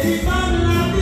C'est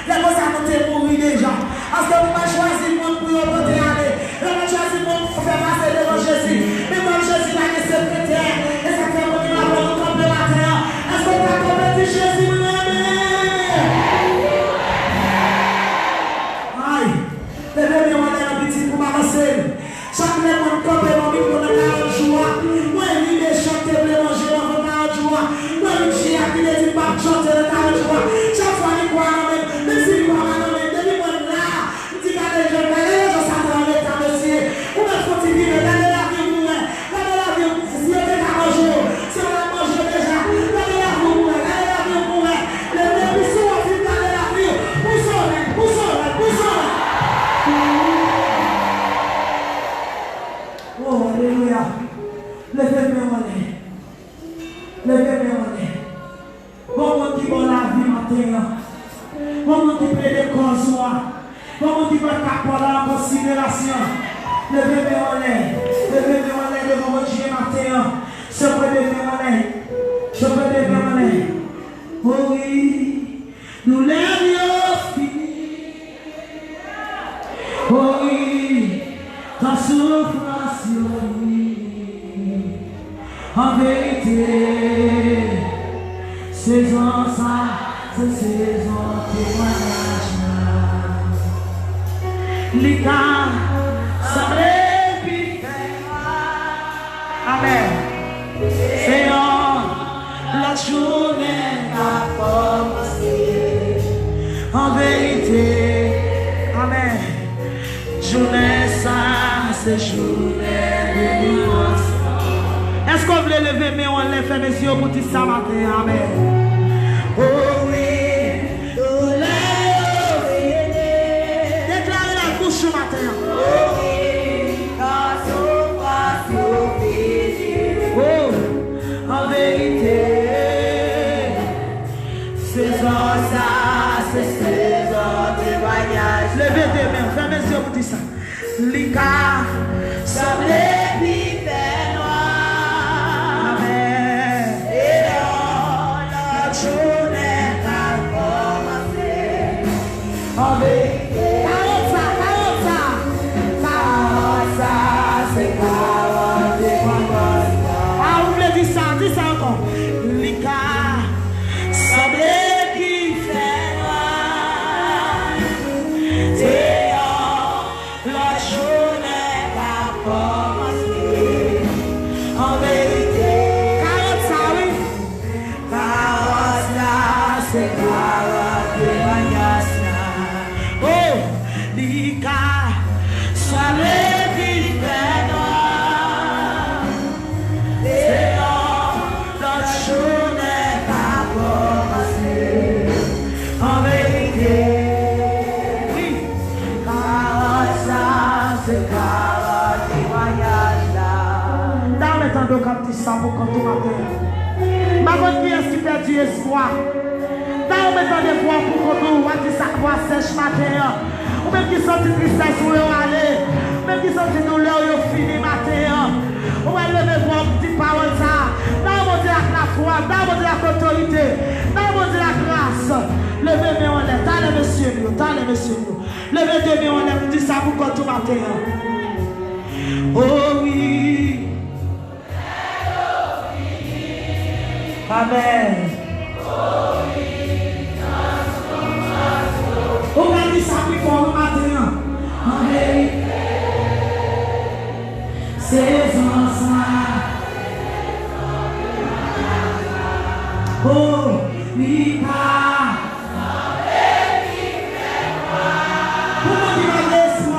Les gens ça nous mourir déjà. Parce que vous n'avez pas choisi le monde pour y aller. Vous n'avez pas choisi le monde pour faire passer devant Jésus. Mais comme Jésus n'a que secrétaire, et ça fait qu'on va nous tromper la terre. Est-ce qu'on va commettre Jésus même? Aïe, levez-moi un petit pour m'avancer. Chaque monde campe dans le micro de 40 jours. Moi, il est chanté pour manger dans 40 jours. Moi, il est qui ne dit pas chanter dans 40 jours. Chaque fois, il croit même. Même s'il croit même, depuis moi là, il dit qu'à les gens, ça doit être un monsieur. Ou même faut il vivre, regardez la vie, vous, regardez la vie, si on est à manger, si on a mangé déjà, regardez la vie, regardez la vie, vous, les petits sont en train de regarder la vie. Poussons. Oh, alléluia. Levez-moi. Comment qui va la vie matin? Comment qui peut les causes? Comment qui peut capter en considération? Levez-moi devant mon Dieu matin. Je peux lever. Oh oui, nous l'avions fini. Oh oui, ta souffrance, en vérité, saison ça, c'est saison témoignage. L'État, ça répète. Amen. Seigneur, la journée a commencé. En vérité, Amen. Journée ça, c'est journée de dimanche. Est-ce qu'on veut lever mais on lève mes yeux pour dire ça matin? Amen. Oh oui, déclarez la bouche ce matin. Oh oui, oh, en vérité, saison ça, c'est saison de voyage. Levez tes mains, fermez les yeux pour dire ça. L'Ika, ça me dit noir. Amen. Et la journée a commencé. En vérité, c'est 40 ah, vous voulez dire ça encore. L'Ika, ça me qui fait noir. Et la journée va commencer. En vérité, 40 ça oui. 40 ça c'est 40 témoignages. Oh, l'Ika, ça me dit fait noir. Et la journée va commencer. En vérité, oui. 40 ça c'est 40 témoignages là. Dans le temps de capter ça pour quand tout matin. Ma bonne qui est perdu espoir. Dans le temps de voir pour quand on va dire ça va sèche matin. Ou même qui sont tristesse où on aller. Même qui sont douleur où fini matin. On va lever voir petite parole ça. Dans mon Dieu la foi, dans mon Dieu la autorité, dans mon Dieu la grâce. Levez mes on lève, t'as les messieurs. Levez deux mes on lève, dis ça pour quand tout matin. Oh oui. Amen. On va dire ça pour le matin. Amen. Saison ça. Oh, Lika. Comment tu vas laisser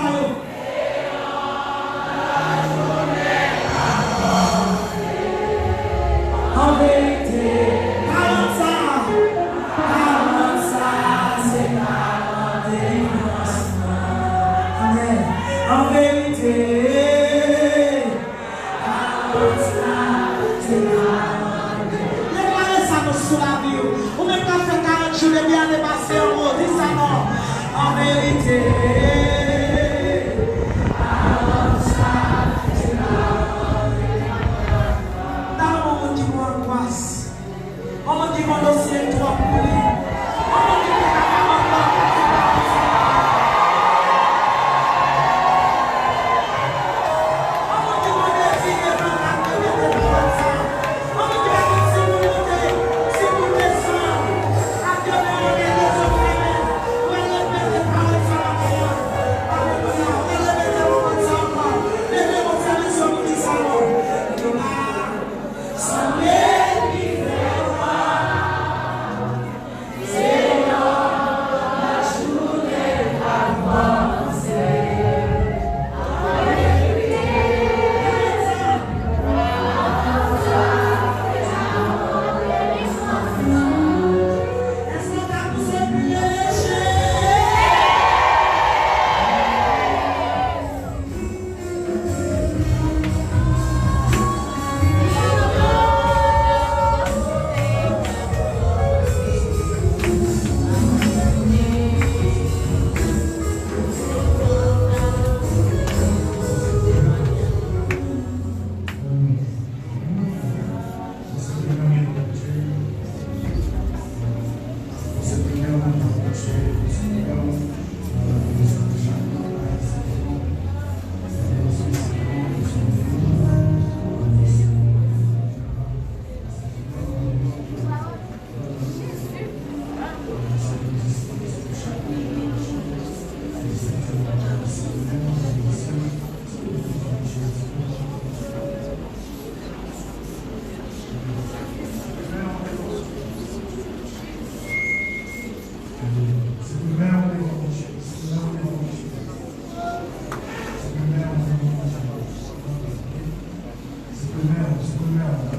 en vérité, 40 ça, c'est 40 délivrance. Amen. En vérité, 40 ça, c'est 40. Regardez ça sur la vie. On n'est pas fait 40 jours, bien dépassé en haut. Dis ça non. En vérité, 40 ça, c'est 40. On me dit mon dossier est trop pourri. On me dit que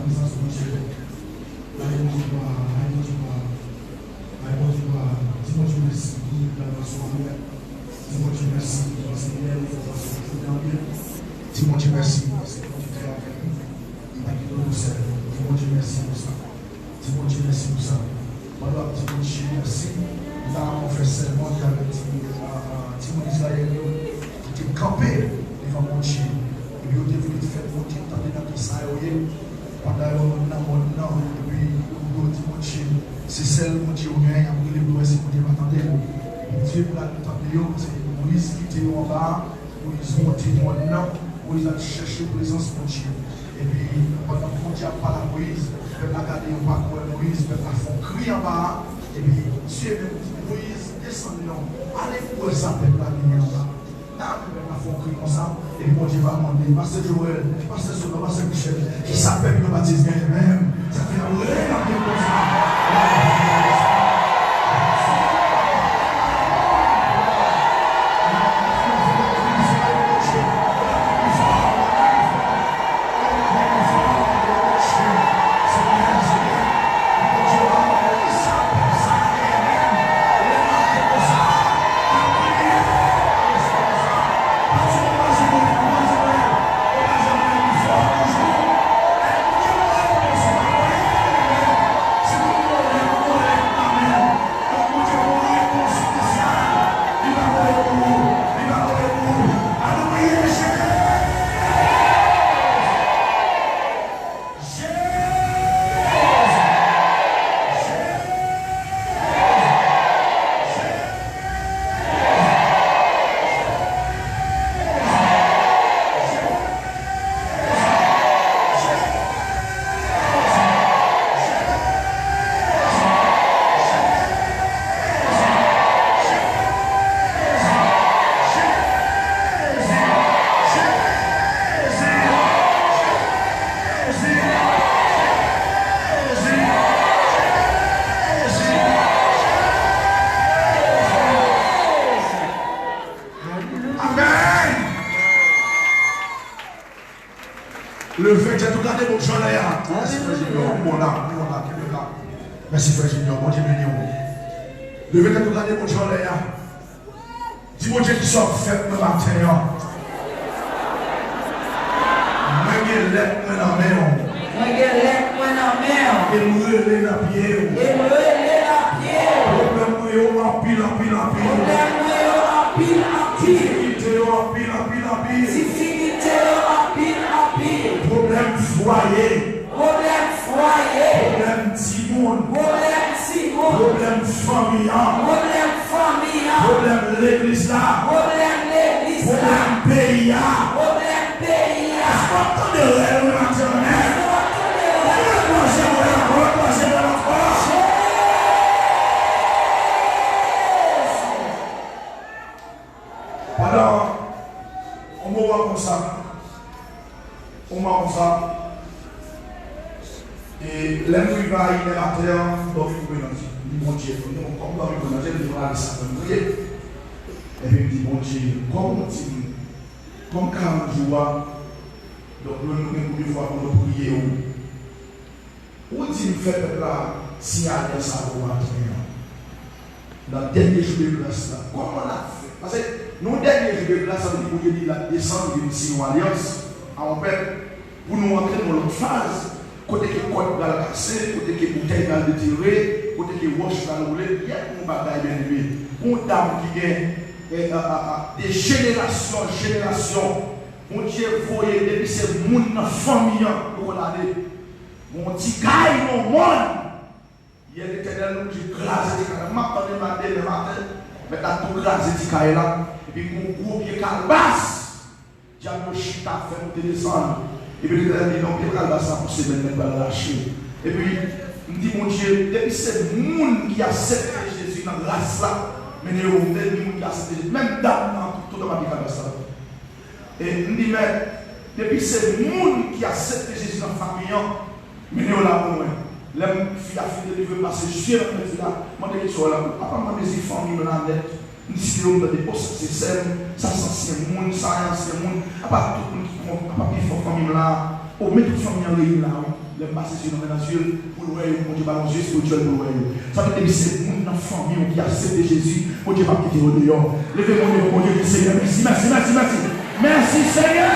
présence de Dieu. Dis-moi Dieu merci pour la soirée. Dis-moi Dieu merci pour l'enseignement, pour la soirée. Dis-moi Dieu merci parce que tu es avec nous. Il m'a quitté le ciel. Dis-moi Dieu merci pour ça. Dis-moi Dieu merci pour ça. Voilà, dis-moi Dieu merci. Nous avons fait seulement avec dis-moi Israël qui est campé devant mon Dieu. Et puis, il a fait monter dans tout ça. Pendant et puis, dis-moi Dieu, c'est celle mon Dieu qui a pris les blessés pour dire attendez. Dieu pour la table, c'est Moïse qui était en bas, Moïse monté dans le nord, Moïse a cherché la présence de Dieu. Et puis, pendant que Dieu a parlé à Moïse, le peuple a gardé un pas pour Moïse, le peuple a fait un cri en bas. Et puis, Dieu a dit Moïse, descendez non, allez pour ça, le peuple a gagné en bas. Là, le peuple a fait un cri comme ça. Et puis, Dieu va demander, Pasteur Joël, Pasteur Sono, Pasteur Michel, qui s'appelle le baptême même. Ça fait un vrai comme ça. Le fait que j'ai tout gardé mon champ là. Merci frère Junior. Bon là, merci frère Junior. Mon Dieu béni. Le fait que j'ai tout gardé mon champ là. Dis mon Dieu qui soit fait le matin. Moi j'ai l'air dans la main. Moi j'ai l'air dans la main. Et nous relais la pied. Et nous relais la pied. Problème nous en pile en pile en pile. Problème nous en pile en pile. Difficulté en pile en pile en pile. Difficulté en pile en pile. Problème foyer. Problème foyer. Problème Timon. Problème Simon. Problème familial. Problème familial. Problème l'église là. Problème l'église là. Problème pays là. Problème pays là. Est-ce de réel naturel? Alors, on va voir comme ça. On va comme ça. Et l'homme qui va y aller à terre, donc il faut mélanger. Il dit, mon Dieu, comme dans le mélanger, il va aller ça. Et puis il dit, mon Dieu, comme 40 jours, donc nous une fois pour nous prier. Où dit-il fait là, si à l'air ça va dans le dernier jour de grâce là, comment on a fait? Parce que nous, le dernier jour de grâce, ça veut dire que Dieu a descendu une signe alliance en peuple pour nous entrer dans l'autre phase. Côté que côte va le casser, côté que bouteille va le déterrer, côté que roche va le rouler, il y a une bataille bien élevée. Une dame qui gagne des générations, mon Dieu, voyez, depuis ces gens dans la famille, pour aller. Mon petit gars, mon monde. Il y a des éternels nous qui grâce et qui m'a donné ma le matin, mais t'as tout grâce et qui là. Et puis mon groupe qui est calebasse. Diable chita fait monter descendre. Et puis l'éternel dit non, il y a calebasse pour se mettre dans la lâcher. Et puis, il me dit mon Dieu, depuis ces gens qui acceptent Jésus dans la grâce là, mais il y a des gens qui acceptent Jésus, même dans tout le monde qui calebasse là. Et il me dit, mais depuis ces gens qui acceptent Jésus dans la famille, mais nous là pour moi. Les filles à fille de Dieu passer sur la maison là. Moi je suis là. Papa m'a dit famille dans la tête. Nous disons des postes c'est ça c'est monde, ça c'est monde. Pas tout le monde qui prend pas qui font famille là. Oh mais toute famille en réunion là. les passer sur nos yeux pour le voir, mon Dieu, ballon Dieu spirituel pour le voir. Ça veut dire que c'est mon famille qui a accepté Jésus, mon Dieu, va quitter au dehors. Levez mon Dieu, Seigneur, merci, merci, merci, merci. Merci Seigneur.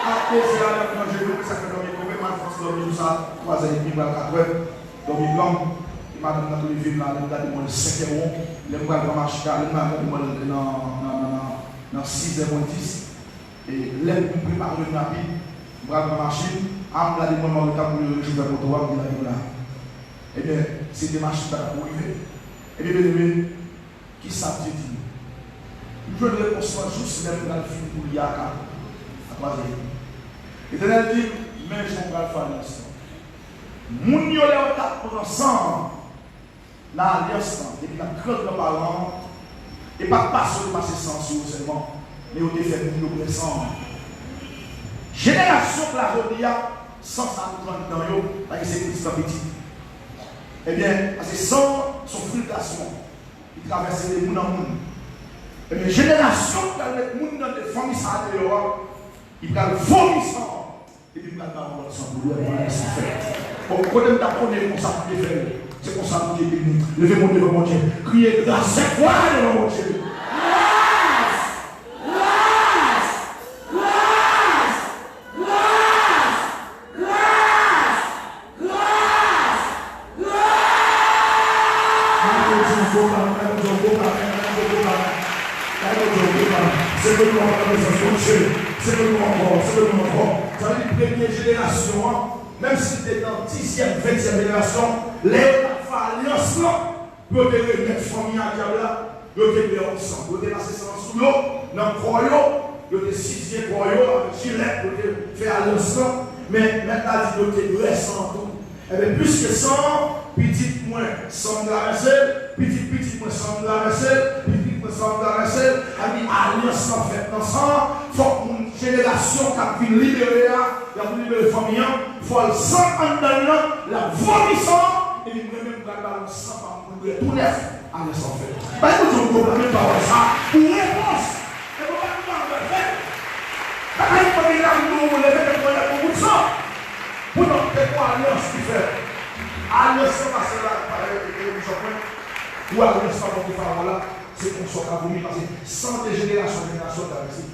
Après cela, quand je veux que ça fait dormir, complètement France dormir tout ça, 3h30, 4h, dormir blanc. Madame dans tous les films là, regardez moi le 5e rond, les bras de marcher, les mains dans 6h10. Et l'aide pour préparer le rapide, bras de machine, à regarder moi le temps pour le jouer pour toi, là. Eh bien, c'est des machines qui pour arriver. Eh bien, bien, qui savent dire? Il veut le réponse juste même dans le film pour l'IACA, à 3h. L'Éternel dit, mais je vais faire l'instant. Moun yo le ont ensemble. L'alliance, et puis la grande nos parents, et pas passer sans seulement, mais au défait de nous ensemble. Génération que la jodia, sans ça nous prendre dans eux, parce que c'est petit. Eh bien, parce que sans son frustration, il traverse les mouns en moun. Eh bien, génération qui a les mouns dans des familles ça dehors, il a le vomissant, et puis il a le sang pour lui, il a fait. Bon, quand on t'apprend comme ça pour les faire. C'est pour ça que Dieu est béni. Levez-moi devant mon Dieu. Criez grâce cette fois devant mon Dieu. Grâce! Grâce! Grâce! Grâce! Grâce! Grâce! C'est que nous avons la présence de Dieu. C'est que nous encore. Ça veut dire première génération. Même si c'était dans 10e, 20e génération, les alliances pour te remettre famille à diable, pour te mettre ensemble, pour te passer sous l'eau, dans le croyant, pour te 6e croyant, avec gilet, pour te faire alliance. Mais maintenant, il te reste en tout. Et bien, plus que 100, petit moins 100 grammes, petit moins 100 grammes, petit moins 100 grammes, avec alliance en fait ensemble, il faut qu'une génération qui a pu libérer, il a pu libérer les familles, il faut le sang en dedans, la vomissant, et puis même quand le sang va mourir tout neuf, alliance en fait. Pas que tu ne peux même pas voir ça, pour réponse, et pour pas nous en faire. Quand il y a un nous, on lève beaucoup de sang. Pour nous faire quoi alliance qui fait? Alliance c'est parce que là, ou alliance pas pour faire voilà, c'est qu'on soit à vous parce que sans des générations t'as ici.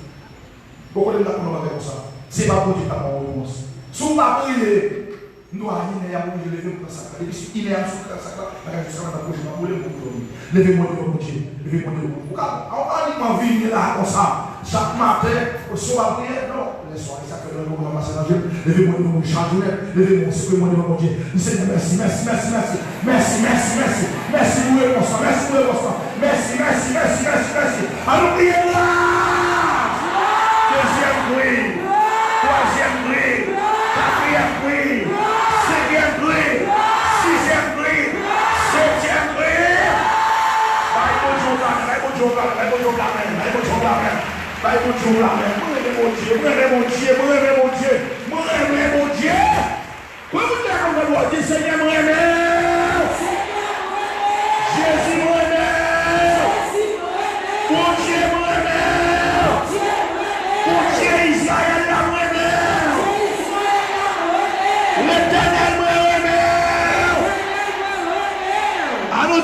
Beaucoup de gens qu'on va faire ça. C'est pas pour dire ta réponse. Si on va prier, nous allons y aller, je lève mon sac. Et puis il est en sous le sac là, je suis en train de bouger, je vais vous levez-moi devant mon Dieu, levez-moi devant mon Dieu. On va venir là comme ça. Chaque matin, au soir prier, non. Les soirs, ça fait le nom de ma Dieu. Levez-moi devant mon chaque journée, levez-moi, secouez-moi devant mon Dieu. Seigneur, merci, merci, merci, merci. Merci, merci, merci. Merci pour le bon sang, merci pour le bon sang. Merci, merci, merci, merci, merci. Allons prier là. Deuxième bruit, troisième bruit, quatrième bruit, cinquième bruit, sixième bruit, septième bruit.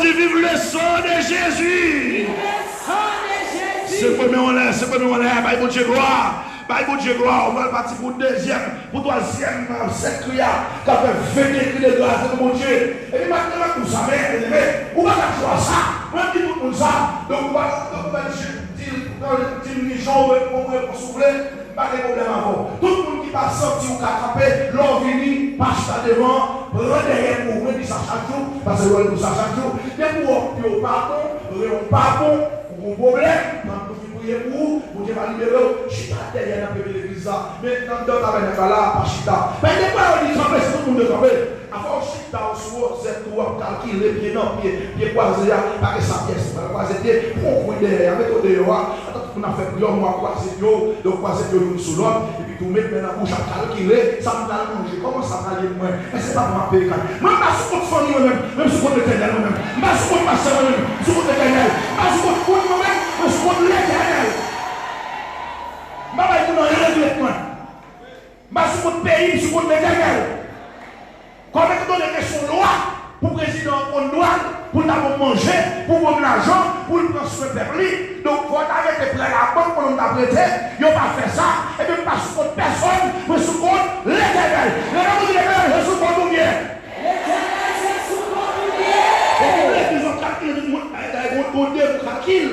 Vive le sang de Jésus. C'est premier on est, c'est premier on est. Bye bon Dieu gloire. Bye bon Dieu gloire. On va partir pour deuxième, pour troisième, cette prière. Qui a fait 20 cris de grâce de mon Dieu. Et puis maintenant, tout ça, mais on va faire ça. On va dire tout ça. Donc on va dire les gens pour souffler. Pas de problème avant. Tout le monde qui va sortir ou qui a attrapé, l'on vient, passe devant, prend derrière pour dire ça chaque jour, parce que l'on dit ça chaque jour. Et pour on pardon, on pardon, pour un problème, quand vous priez pour vous Dieu va libérer, je suis pas derrière dans l'église là, mais dans le tabernacle là, pas chita. Mais des fois on dit ça, c'est tout le monde de camper. Avant chita au soir, c'est tout, calculer pied non, pied croisé, parce que ça pièce, croisé, pour courir derrière, avec au dehors. On a fait plusieurs mois croiser Dieu, donc croiser Dieu l'une sous l'autre, et puis tout mettre dans la bouche à calculer, ça me donne manger. Comment ça va aller moi? Mais c'est pas pour ma paix. Même pas sur votre famille moi-même, même sur votre éternel moi-même, même sur votre pasteur moi-même, sur votre éternel, même sur votre compte moi-même, même sur votre l'éternel. Je ne vais pas vous régler moi. Même sur votre pays, sur l'argent pour le prendre soin de peuple. Donc, faut arrêter de prendre la banque pour nous prêter. Ils n'ont pas fait ça. Et puis, pas sous compte personne, mais sous compte l'Éternel. L'Éternel, c'est sous compte bien. L'Éternel, c'est sous compte bien. Et puis, ils ont calculé le monde. Ils ont calculé.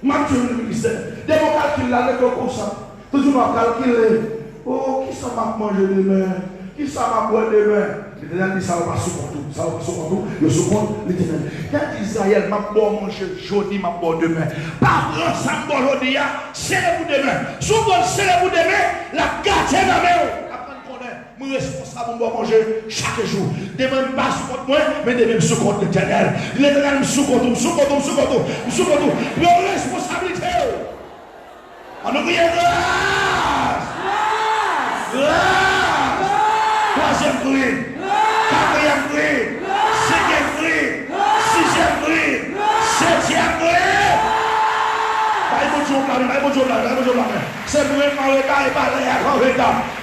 Mathieu le ministère. Des mots calculés là, avec le comme ça. Toujours m'a calculé. Oh, qui ça m'a mangé demain? Qui ça m'a boire demain? L'Éternel dit ça va pas sous compte. Ça va pas sous compte. Il sous compte l'Éternel. Quand Israël m'a boire manger aujourd'hui, m'a boire demain. Pas grand ça m'a boire aujourd'hui, c'est le bout demain. Souvent c'est le bout demain, la gâte est dans main. Je suis responsable de manger chaque jour. Demain, pas sous compte moi, mais demain, sous compte l'Éternel. L'Éternel me sous compte, me sous compte, me sous compte, me sous compte. Nos responsabilités. On nous crie grâce. Grâce. Troisième cri. Quatrième cri. Cinquième cri. Sixième cri. Septième cri. C'est pour me regarder et parler à Corée.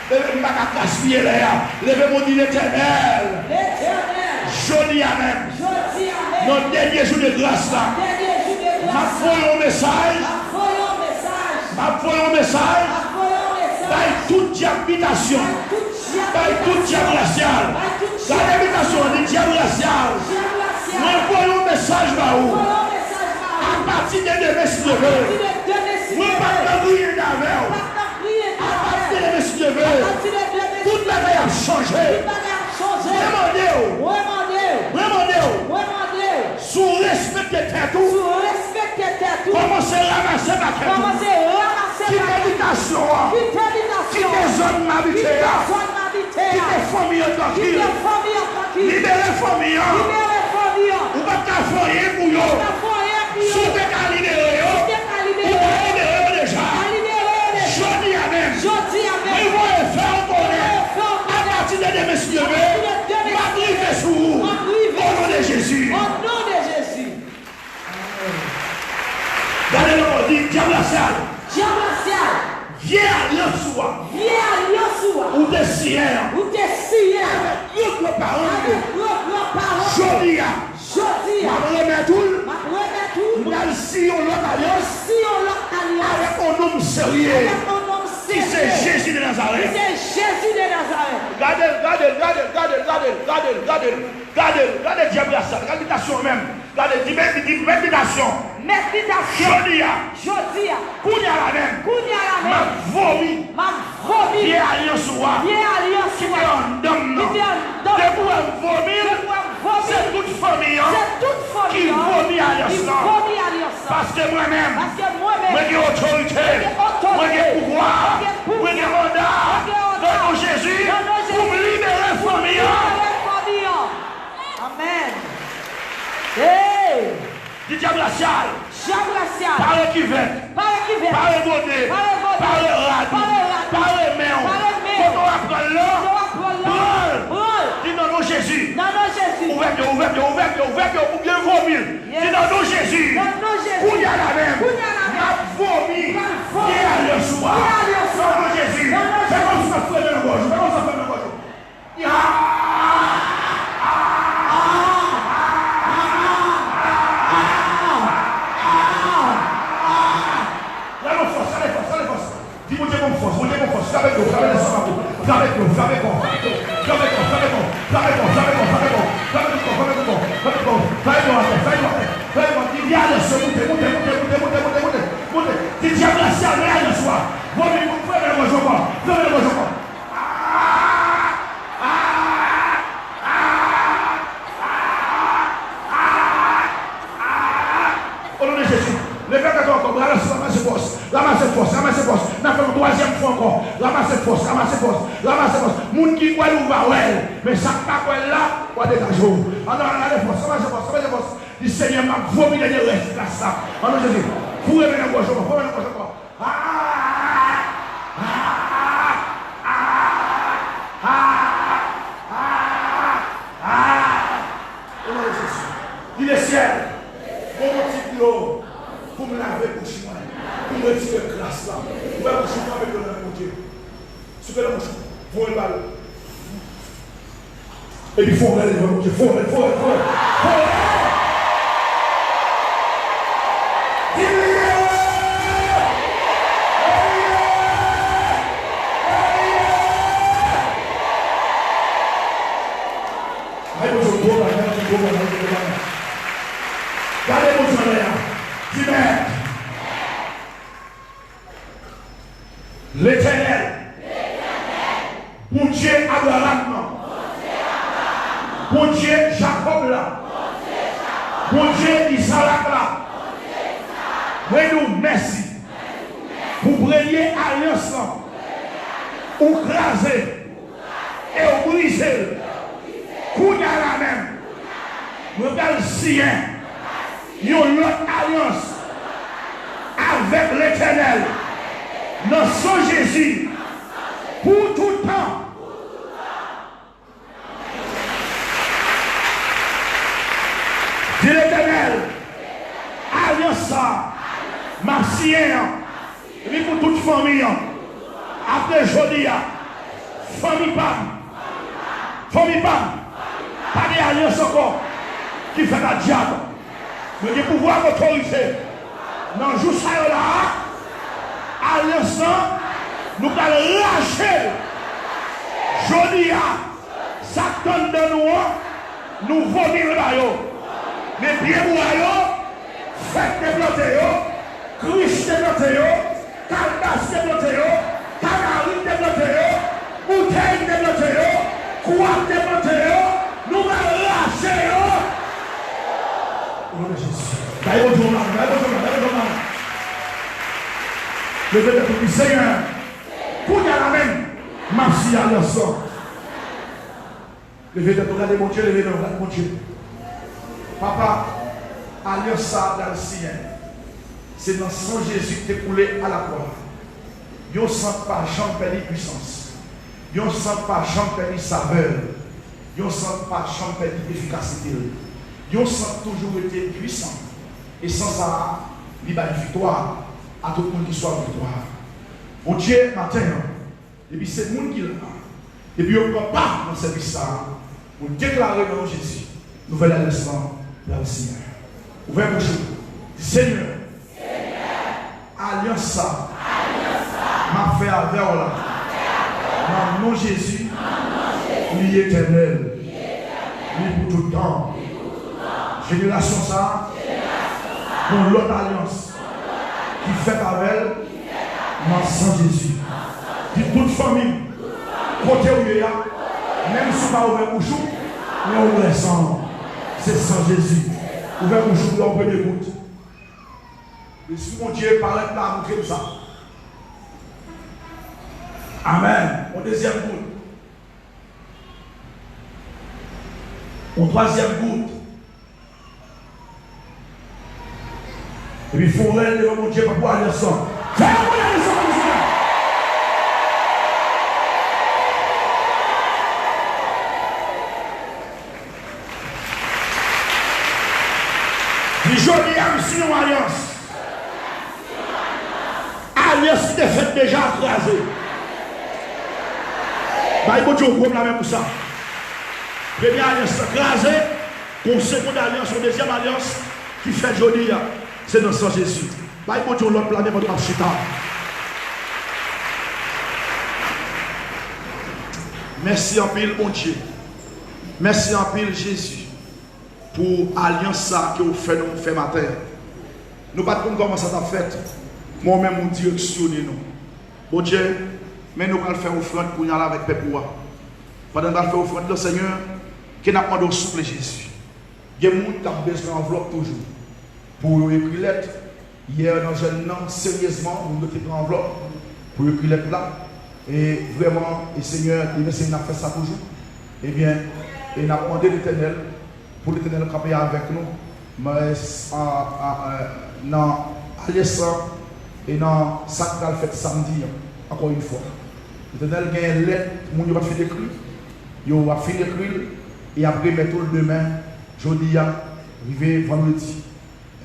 Levez pas qu'à gaspiller là. Levez mon dit l'Éternel. Joli Amen. Notre dernier jour de grâce là. Ma foi un message. Ma foi un message. Dans toute habitation. Dans toute diable racial. Dans l'habitation du diable racial. Nous voyons un message là-haut. À partir de demain, si je veux. Nous ne pas prier d'avant. À partir de demain, si je veux. Tout le monde a changé. Demandez-vous. Sous respecter tout. Commencez à ramasser ma quête. Quitte l'habitation. Quitte les zones habitées. Quitte les familles tranquilles. Libérez les familles. Ou pas qu'à foyer pour eux. Si vous êtes libéré, vous êtes libéré déjà. Jodi Amen. Vous voulez faire connaître. À partir de demain, si Dieu veut, m'arriver sur vous. Au nom de Jésus. Regardez le dit, diable racial. Viens à Yoshua. Ou des siens. Avec notre parole. Jodi Amen. Nous allons si on l'autre alliance avec un homme sérieux qui c'est Jésus de Nazareth. Regardez diable ça, méditation même. Regardez méditation. Jodia. Kounia la même. Ma vomi. Viens alliance roi. Qui est en dôme. Debout à vomir. C'est toute famille qui vomit alliance. Parce que moi-même, moi j'ai autorité, moi j'ai pouvoir, moi j'ai mandat dans Jésus pour me libérer la famille. Amen. Hey! Du diable racial. Par équivoque. Par égodé. Par le rad. Par le méon. Quand on apprend là, brûle. Dis non, Jésus. Ouverture pour bien vomir. Dis non, Jésus. Kounia la même. Ma vomi. Viens à le soir. Non, Jésus. C'est comme ça fait le gorge. Moun qui croit ou va ouais, mais ça pas quoi là, quoi dégage. Alors la force, ça va force. Le Seigneur m'a vomi de reste là ça. Alors Jésus, vous revenez dans gauche, vous revenez dans gauche. Il est ciel. Mon petit l'eau pour me laver pour chez moi. Pour me retirer grâce là. Vous voyez pour chez moi avec le nom de Dieu. Ce que le mouche. Faut le ballon. Et puis il faut regarder le Dieu. Faut. Moi, nous merci pour briller alliance, ou craser et ou briser. Kounya la même. Nous allons signer une autre alliance avec l'Éternel. Dans son Jésus. Pour tout temps. Dit l'Éternel. Alliance ça. Ma sienne. Et puis pour toute famille. Après Jodia. Famille Pam. Famille Pam. Pas d'alliance encore. Qui fait la diable. Mais qui pouvoir autoriser. Dans le jour ça là. Alliance. Nous allons lâcher. Jodia. Satan de nous. Nous vomir là. Mais bien moi, faites débloquer, Christ débloquer, Caldas débloquer, Canarine débloquer, Bouteille débloquer, Croix débloquer, nous allons lâcher. Au nom de Jésus. Le Dieu du Seigneur, pour y aller même, merci à leur sort. Levez de regarder mon Dieu, levez de regarder mon Dieu. Papa, alliance ça dans le ciel. C'est dans son Jésus qui est coulé à la croix. Ils ne sentent pas jamais perdu puissance. Ils ne sentent pas jamais perdu saveur. Ils ne sentent pas jamais perdu efficacité. Ils ont toujours été puissants. Et sans ça, il y a une victoire à tout le monde qui soit victoire. Mon Dieu, matin, et puis c'est le monde qui l'a. Et puis on ne peut pas dans ce service pour déclarer dans Jésus. Nouvelle alliance. Là, le Seigneur. Ouvrez vos yeux. Seigneur. Alliance ça. M'a fait avec là. Dans le nom de Jésus. Il est éternel. Il est pour tout le temps. Génération ça. Pour l'autre alliance. Qui fait avec elle. Dans sang Jésus. Qui toute famille. Côté où il y a. Même si on va ouvrir vos yeux. Mais on ouvre sang. C'est sans Jésus. Ouvrez vos joues en première goutte. Et si mon Dieu parlait de la montrer ça. Amen. Mon deuxième goutte. Mon troisième goutte. Et puis il faut aller devant mon Dieu pour pouvoir aller ensemble. Je viens sur une alliance. Alliance qui est faite déjà écrasée. Il faut dire au la même pour ça. Première alliance écrasée, pour seconde alliance, ou deuxième alliance qui fait joli, c'est dans son Jésus. Il faut dire l'autre planète votre marchita. Merci en pile, mon Dieu. Merci en pile, Jésus. Pour l'alliance que vous faites nous fait matin. Nous ne pouvons pas comment ça t'a fait. Moi-même, nous directionner nous. Bon Dieu, mais nous allons faire offrande pour y aller avec Pépou. Pendant que nous faire offrande, le Seigneur, qui n'a pas de souple Jésus. Il y a des gens qui ont besoin d'enveloppe toujours. Pour écrire lettre, hier, dans un jeune nom, sérieusement, nous devons prendre enveloppe pour écrire lettre là. Et vraiment, le Seigneur, il a fait ça toujours. Eh bien, il a demandé l'Éternel. Pour l'Éternel camper avec nous, mais dans Alessandre et dans Sacral fait samedi, encore une fois. L'Éternel a une lettre, il va faire l'écrit, il va faire l'écrit, et après, mettre le demain, jeudi, arrivé vendredi.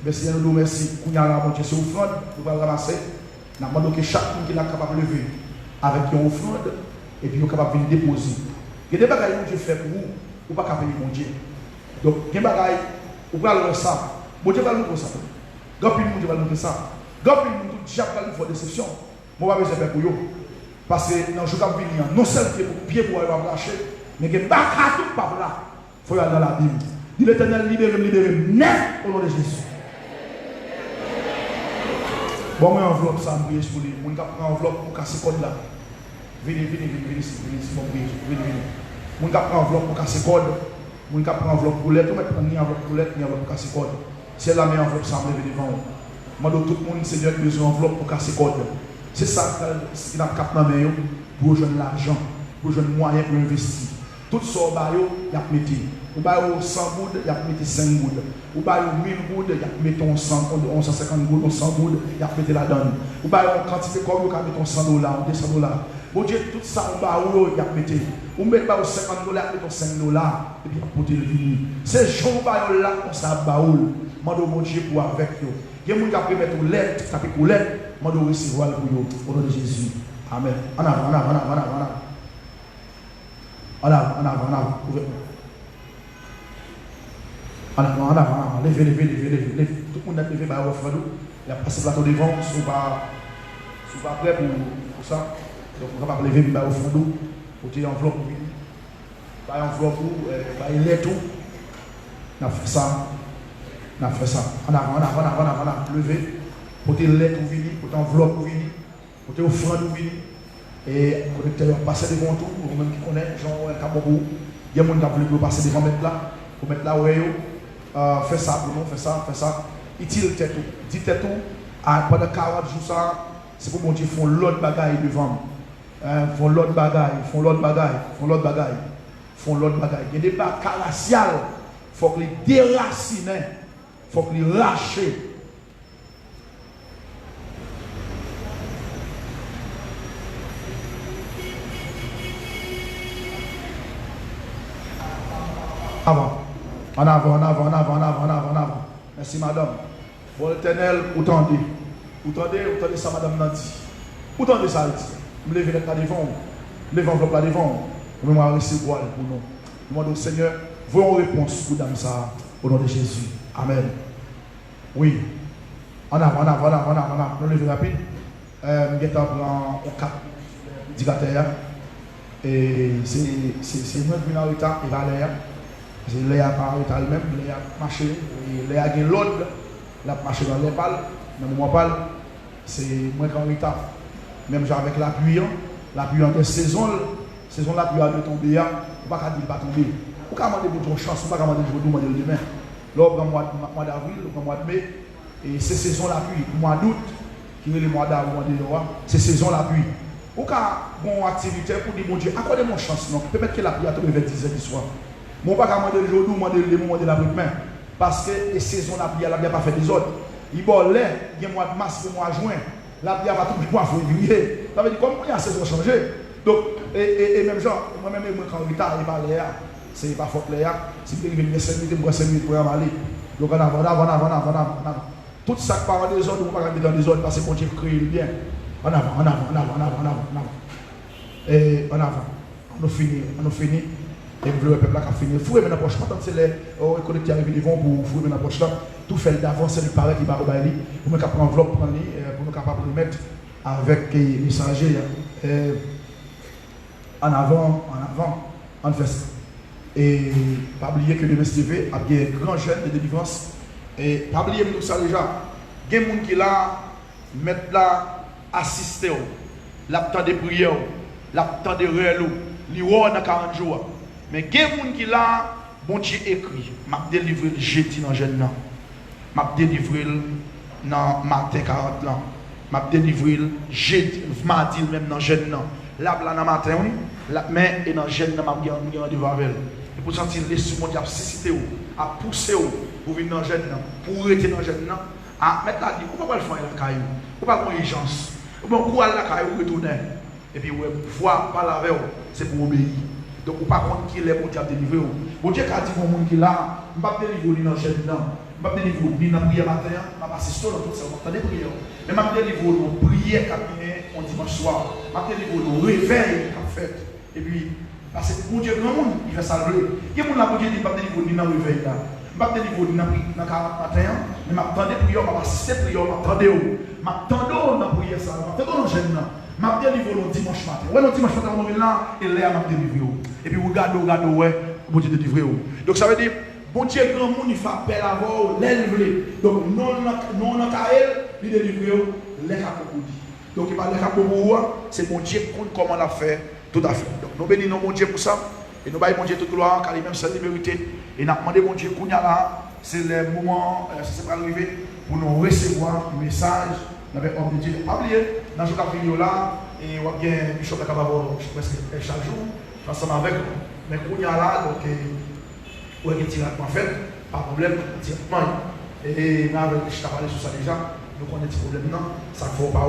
Mais Seigneur, nous remercie, qu'on a la montée sur l'offrande, nous allons ramasser, nous demandons que chaque monde qui est capable de lever avec une offrande, et puis nous sommes capables de déposer. Il y a des bagages que Dieu fait pour vous, ou pas capable de mon Dieu. Donc, il y a des bagages, vous pouvez aller ça. Mon Dieu va nous faire ça. Gapil moun va nous faire ça. Gapil moun tout diable va nous faire déception. Moi, je vais faire pour vous. Parce que dans le jour qui vient, non seulement pour pied pour aller lâcher, mais que baka tout pas là. Il faut aller dans la Bible. Dit l'Éternel, libérez, net au nom de Jésus. Bon, moi, enveloppe ça, je vais pour lui. Je vais prendre enveloppe pour casser le code là. Venez, c'est mon prière. Venez. Je vais prendre enveloppe pour casser le code. Je vais prendre enveloppe pour lettre. Je vais prendre ni enveloppe pour lettre, ni enveloppe pour casser le code. C'est la meilleure enveloppe, ça me lever devant vous. Moi, tout le monde, Seigneur, besoin d'enveloppe pour casser code. C'est ça qui a cap dans main pour rejoindre l'argent, pour rejoindre moyen pour investir. Tout ça, il y a mis. Ou bien 100 gouttes, il y a mis 5 gouttes. Ou bien 1000 gouttes, il y a mis 150 gouttes, 100 gouttes, il y a mis là-dedans. Ou bien quantité comme il y a mis $100, $200. Bon Dieu, tout ça, il y a mis. Ou bien $50, il y a mis $5. Et puis pour te lever. C'est jour là qu'on s'est baoul. Mando mon Dieu pour avec vous. Il y a des gens qui mettre aux lettres, taper pour lettres, mando recevoir pour vous. Au nom de Jésus. Amen. En avant, en avant, en avant, en avant. En avant, en avant, en avant. En avant, en avant, levez, levez, levez, levez. Tout le monde a levé par offre. Il y a passé plateau devant, si vous pas prêt pour ça. Donc on va pas lever par offre d'eau. Pour tirer enveloppe pour venir. Par enveloppe pour les lettres. On a fait ça. On a fait ça. En avant, en avant, en avant, en avant. Levez. Pour tirer lettres pour venir, pour enveloppe pour venir, pour tirer offrande pour venir. Et connecteur passer devant tout, vous même qui connaissez, Jean Kabobou. Il y a des gens qui veulent passer devant mettre là. Pour mettre là où fais ça pour nous, fais ça, fais ça. Utile tête tout. Dit tête tout. Pendant 40 jours, ça, c'est pour mon Dieu, font l'autre bagaille devant. Font l'autre bagaille, font l'autre bagaille, font l'autre bagaille, font l'autre bagaille. Il y a des bagailles raciales. Il faut que les déraciner. Il faut que les racher. Avant. En avant, en avant, en avant, en avant, en avant, en avant. Merci madame. Bon l'éternel, vous tendez. Vous tendez ça madame Nanti. Vous tendez ça, vous levez là devant. Levez l'enveloppe là devant. Vous m'avez recevoir pour nous. Nous demandons au Seigneur, voyons réponse pour dame ça au nom de Jésus. Amen. Oui. En avant, en avant, en avant, en avant, en avant. Nous levez rapide. Je vais en 4 indicateurs. Et c'est moi qui suis en retard et Valéa. C'est Léa par elle-même, Léa marché, Léa a l'autre, la marché dans les pales, mais moi parle, c'est moi qui en retard. Même avec l'appui en des saisons l'appui a de tomber, on ne peut pas dire pas tomber. On peut demander votre chance, on ne peut pas demander votre demain. Là, au mois d'avril, au mois de mai, et c'est saison l'appui, au mois d'août, qui est le mois d'avril, c'est saison l'appui. Ou quand on a une activité pour dire, mon Dieu, accordez-moi chance, non, peut-être que l'appui a tombé vers 10 h du soir. Je ne vais pas demander le jour, demander le moment de la main. Parce que les saisons, la pluie n'a pas fait des autres. Il y a le mois de mars, le mois de juin, la pluie va tout le mois de février. Ça veut dire comme il y a la saison changée. Donc, et même genre, moi-même, quand je retard, il va aller, c'est pas faute là. Si vous avez 5 minutes, vous avez 5 minutes pour aller. Donc, en avant, en avant, en avant, en avant. Tout ça qui part des autres, on ne va pas dans des autres parce que mon Dieu crée le bien. En avant, en avant, en avant, en avant, en avant. Et en avant. On a fini. Et le peuple a fini. Fouet dans la poche. Quand c'est les connectés arrivent devant pour fouer dans la poche là, tout fait d'avance, il paraît qu'il va rebailler. Pour nous prendre enveloppe pour nous capables de mettre avec les messagers. En avant, on fait ça. Et pas oublier que le MSTV a bien un grand jeune de délivrance. Et pas oublier tout ça déjà. Il y a des gens qui là, mettent là, assister, l'aptant des prières, l'aptant des réels, l'IWA dans 40 jours. Mais il y a des gens qui là, bon Dieu écrit, m'a délivré le jeudi dans le jeune, m'a délivré dans matin 40 ans, m'a délivré le jeudi, mardi même dans le jeune. Là, dans le matin, mais dans le jeune, m'a rendez-vous avec elle. Et pour sentir les sous à susciter, à pousser, pour venir dans le jeune, pour rester dans le jeune, à mettre la vie, on ne peut pas le faire la caillou, on ne peut pas avoir urgence, on peut pas aller la caillou retourner. Et puis, voir par la veille, c'est pour obéir. Donc, on ne peut pas contre qui est bon Dieu a délivré. Bon Dieu a dit pour les gens qui là, je ne vais pas délivrer dans le jeune, je ne vais pas délivrer dans la prière matin, je ne vais pas assister dans tout ça, je vais prière. Mais je vais délivrer dans la prière qui on dimanche soir, je vais délivrer dans le réveil qui fait. Et puis, parce que bon Dieu, grand monde, il fait ça. Il y a des gens qui disent que je vais délivrer dans le réveil. Je vais délivrer dans le 40 matin, mais je vais attendre la prière, je vais assister à la prière, je vais attendre dans la prière, je vais attendre dans le jeune. Je vais délivrer le dimanche matin. Ouais, le dimanche matin, on est là, et là, je vais délivrer. Et puis, regardez, ouais, bon Dieu délivrer. Donc, ça veut dire, bon Dieu, grand monde, il fait appel à vous, l'élever. Donc, non, on a il délivre les capobou. Donc, il parle de capobou, c'est bon Dieu comment l'a fait, tout à fait. Donc, nous bénissons bon Dieu pour ça. Et nous bénissons bon Dieu toute gloire, car il même seul mérité. Et nous demandons bon Dieu, c'est le moment, ça s'est arrivé, pour nous recevoir un message avec l'homme de Dieu. Pas oublier, dans ce vidéo là, et on a bien Bishop Kababo presque chaque jour, ensemble avec nous. Mais quand il y a là, donc, on a directement fait, pas de problème, directement. Et nous avons parlé sur ça déjà, donc on a des problèmes, non, ça ne faut pas.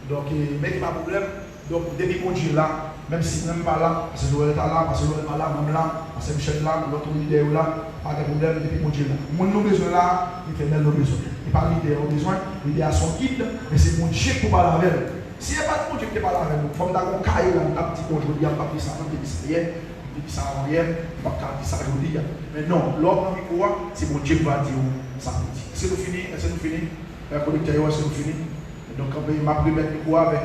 Donc, mais pas de problème. Donc, depuis mon Dieu là, même si même pas là, parce que Joël est là, parce que Joël n'est pas là, même là, parce que Michel là, l'autre leader là, pas de problème depuis mon Dieu là. Mon nous besoin là, l'éternel nous besoin. Et pas l'idée au besoin, l'idée à son guide, mais c'est mon Dieu pour parler avec nous. S'il n'y a pas de mon Dieu qui parle avec nous, il faut que caille là, un petit peu aujourd'hui, on va dire ça, on va dire ça hier, on va dire ça avant-hier, on va dire ça aujourd'hui. Mais non, l'homme qui croit, c'est mon Dieu qui va dire ça. C'est nous fini, c'est nous fini. Le collecteur, c'est nous fini. Donc, on va prier avec nous avec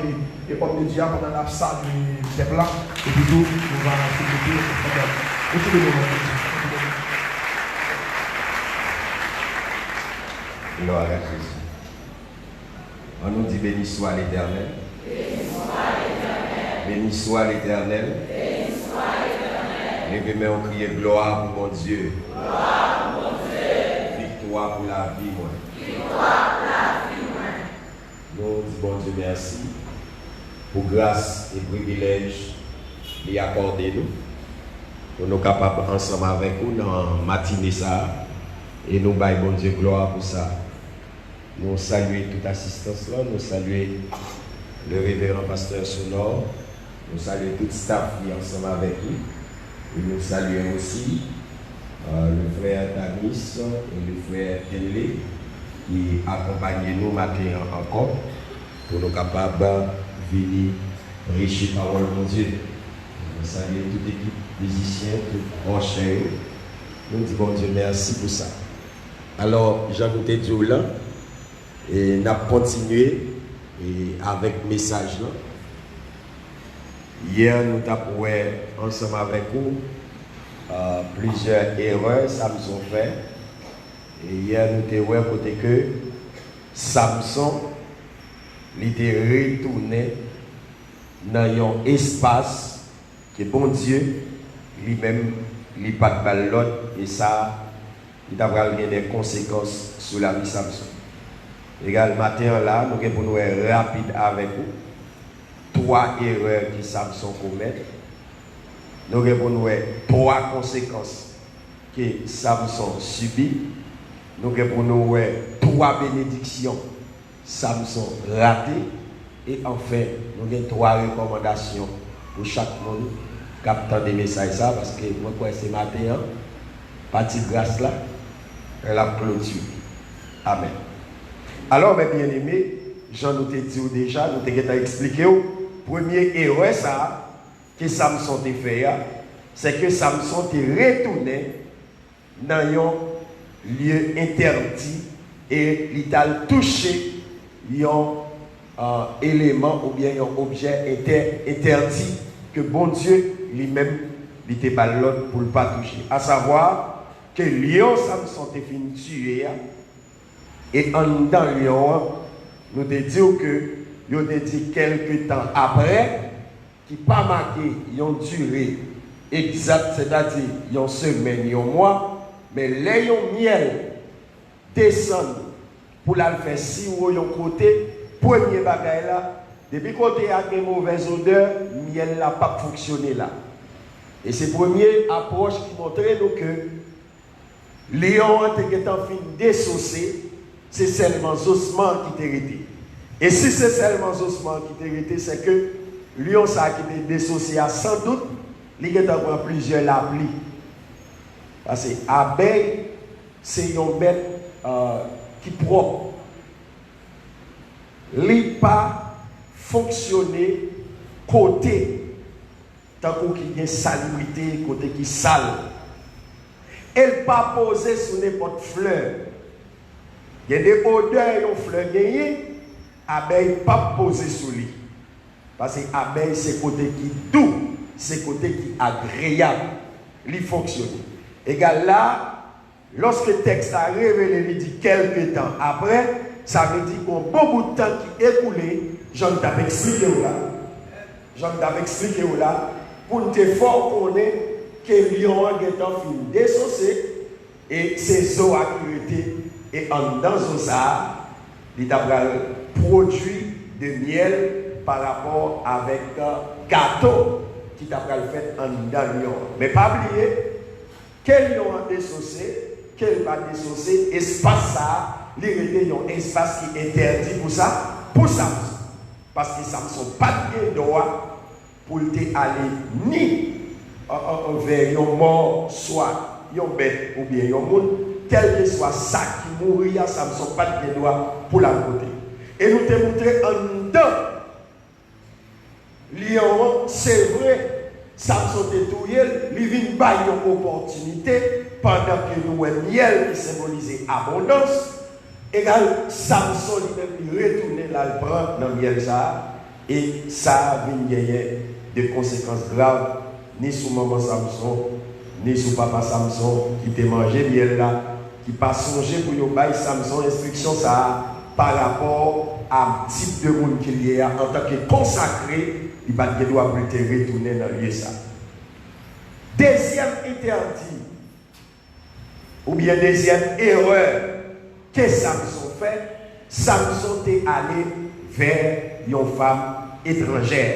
les hommes de Dieu pendant la salle du peuple là. Et puis tout, on va finir. Gloire à Jésus. On nous dit béni soit l'Éternel. Béni soit l'Éternel. Levez-moi en crier gloire pour mon Dieu. Victoire pour la vie, moi. Nous disons bon Dieu merci pour grâce et privilège lui accorder nous. Pour nous capables ensemble avec vous dans matinée ça. Et nous baillons bon Dieu gloire pour ça. Nous saluons toute assistance là, nous saluons le révérend pasteur Sonore, nous saluons tout le staff qui est ensemble avec nous. Et nous saluons aussi le frère Tanis et le frère Henley qui accompagnent nous matin encore pour nous capables de venir enrichir la parole de Dieu. Nous saluons toute l'équipe musicien, tout enchaîné. Nous disons bon Dieu merci pour ça. Alors, Jean-Nouté Dioula, et nous avons continué avec le message là. Hier, nous avons ensemble avec vous plusieurs erreurs que Samson fait. Et hier, nous avons vu côté que Samson était retourné dans un espace que bon Dieu lui-même lui pas de l'autre et ça il va y des conséquences sur la vie de Samson. Égal matin là, nous allons pour nous être rapide avec vous. 3 erreurs que Samson commet. Nous allons pour nous 3 conséquences que Samson subit. Nous allons pour nous 3 bénédictions Samson raté. Et enfin, nous avons 3 recommandations pour chaque monde qui attend des messages ça parce que moi quoi c'est matin, partie grâce là, elle a clôture. Amen. Alors mes bien-aimés, Jean nous t'ai dit déjà, nous t'ai expliqué premier erreur ça que Samson t'a fait, c'est que Samson t'a retourné dans un lieu interdit et il t'a touché un élément ou bien un objet interdit que bon Dieu lui-même il était pas l'autre pour ne pas toucher. À savoir que lion Samson était fini tuer et en dans lion nous te disons que il a dit quelques temps après qui pas marqué une durée exacte, c'est-à-dire une semaine, un mois, mais les miel descend pour la faire si ou un côté premier bagage là depuis côté a une mauvaise odeur miel n'a pas fonctionné là et c'est première approche qui montrait nous que Léon était en fin désaucé c'est seulement ossements qui t'est resté et si c'est seulement ossements qui t'est resté c'est que Léon ça qui était désaucé sans doute il y a plusieurs lablis parce que abeille c'est une bête qui propre il pas fonctionner côté tant qu'il y a salubrité côté qui sale elle pas poser sur n'importe fleur il y a des odeurs une fleur gagné abeille pas poser sur lui parce que abeille c'est côté qui doux c'est côté qui agréable il fonctionne égal là lorsque le texte a révélé il dit quelques temps après ça veut dire qu'on a beaucoup de temps qui est écoulé. J'en t'avais expliqué là. Pour nous te fort connaître que Lyon est en fin désaucé et c'est Zoa qui était et en dans ça, il a produit de miel par rapport avec gâteau qui t'a fait en dans lion. Mais pas oublier, quel lion a désaucé, quel va désaucé, espace ça, il était un espace qui est interdit pour ça, pour Samson. Parce que Samson pas de droit pour aller ni vers un mort, soit un bête ou bien un monde, quel que soit ça qui mourit, Samson pas de droit pour la côté. Et nous te montré en dedans. Lion, c'est vrai, Samson te touillé, il vient bailler une opportunité pendant que nous avons miel qui symbolisait abondance. Égal, Samson lui retourner là, il prend dans le miel ça, et ça vient gagner des conséquences graves, ni sur maman Samson, ni sur papa Samson qui t'a mangé miel là, qui pas songé pour y bailler Samson instruction ça par rapport à type de monde qu'il y a en tant que consacré, il va devoir retourner dans le lieu ça. Deuxième interdit, ou bien deuxième erreur que Samson fait, Samson est allé vers une femme étrangère.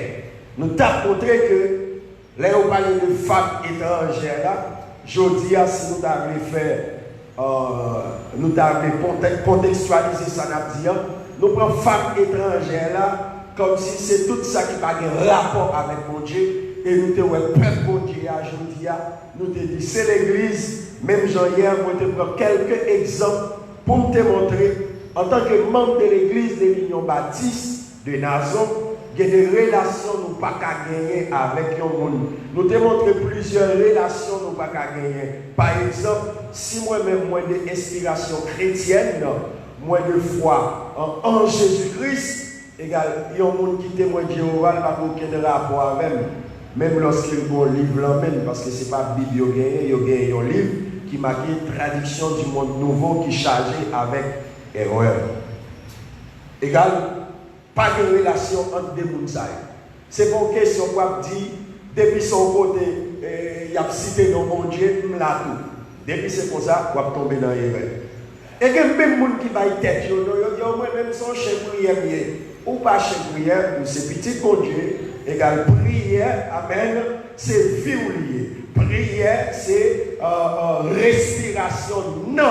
Nous t'avons montré que, là on parle de femme étrangère, là, je dis si nous avons fait, nous avons contextualisé ça, nous prenons femme étrangère là, comme si c'est tout ça qui n'a pas de rapport avec mon Dieu. Et nous te ouais peuple bon Dieu aujourd'hui, nous te dit c'est l'église, même Jean-Hier, moi te prends quelques exemples pour te montrer, en tant que membre de l'église de l'Union Baptiste de Nazon, il y a des relations nous pas qu'à gagner avec le monde. Nous te montré plusieurs relations nous pas qu'à gagner. Par exemple, si moi-même moi de inspiration chrétienne, moi de foi en Jésus-Christ, égal, il y a un monde qui témoigne de Jéhovah, pas aucun rapport avec même lorsqu'il y a un livre là-même, parce que ce n'est pas Bible, il y a un livre qui marque traduction du monde nouveau qui est chargé avec erreur. Égal, pas de relation entre des mondes. C'est pour question qu'on dit, depuis son côté, il a cité dans mon Dieu, il l'a tout. Depuis c'est comme ça, on va tomber dans l'erreur. Et il y a même des gens qui va y tête, même son chef prière, ou pas chef prière, ou c'est petit bon Dieu, égal prière, amen, c'est vie ou lié. Prière, c'est respiration non,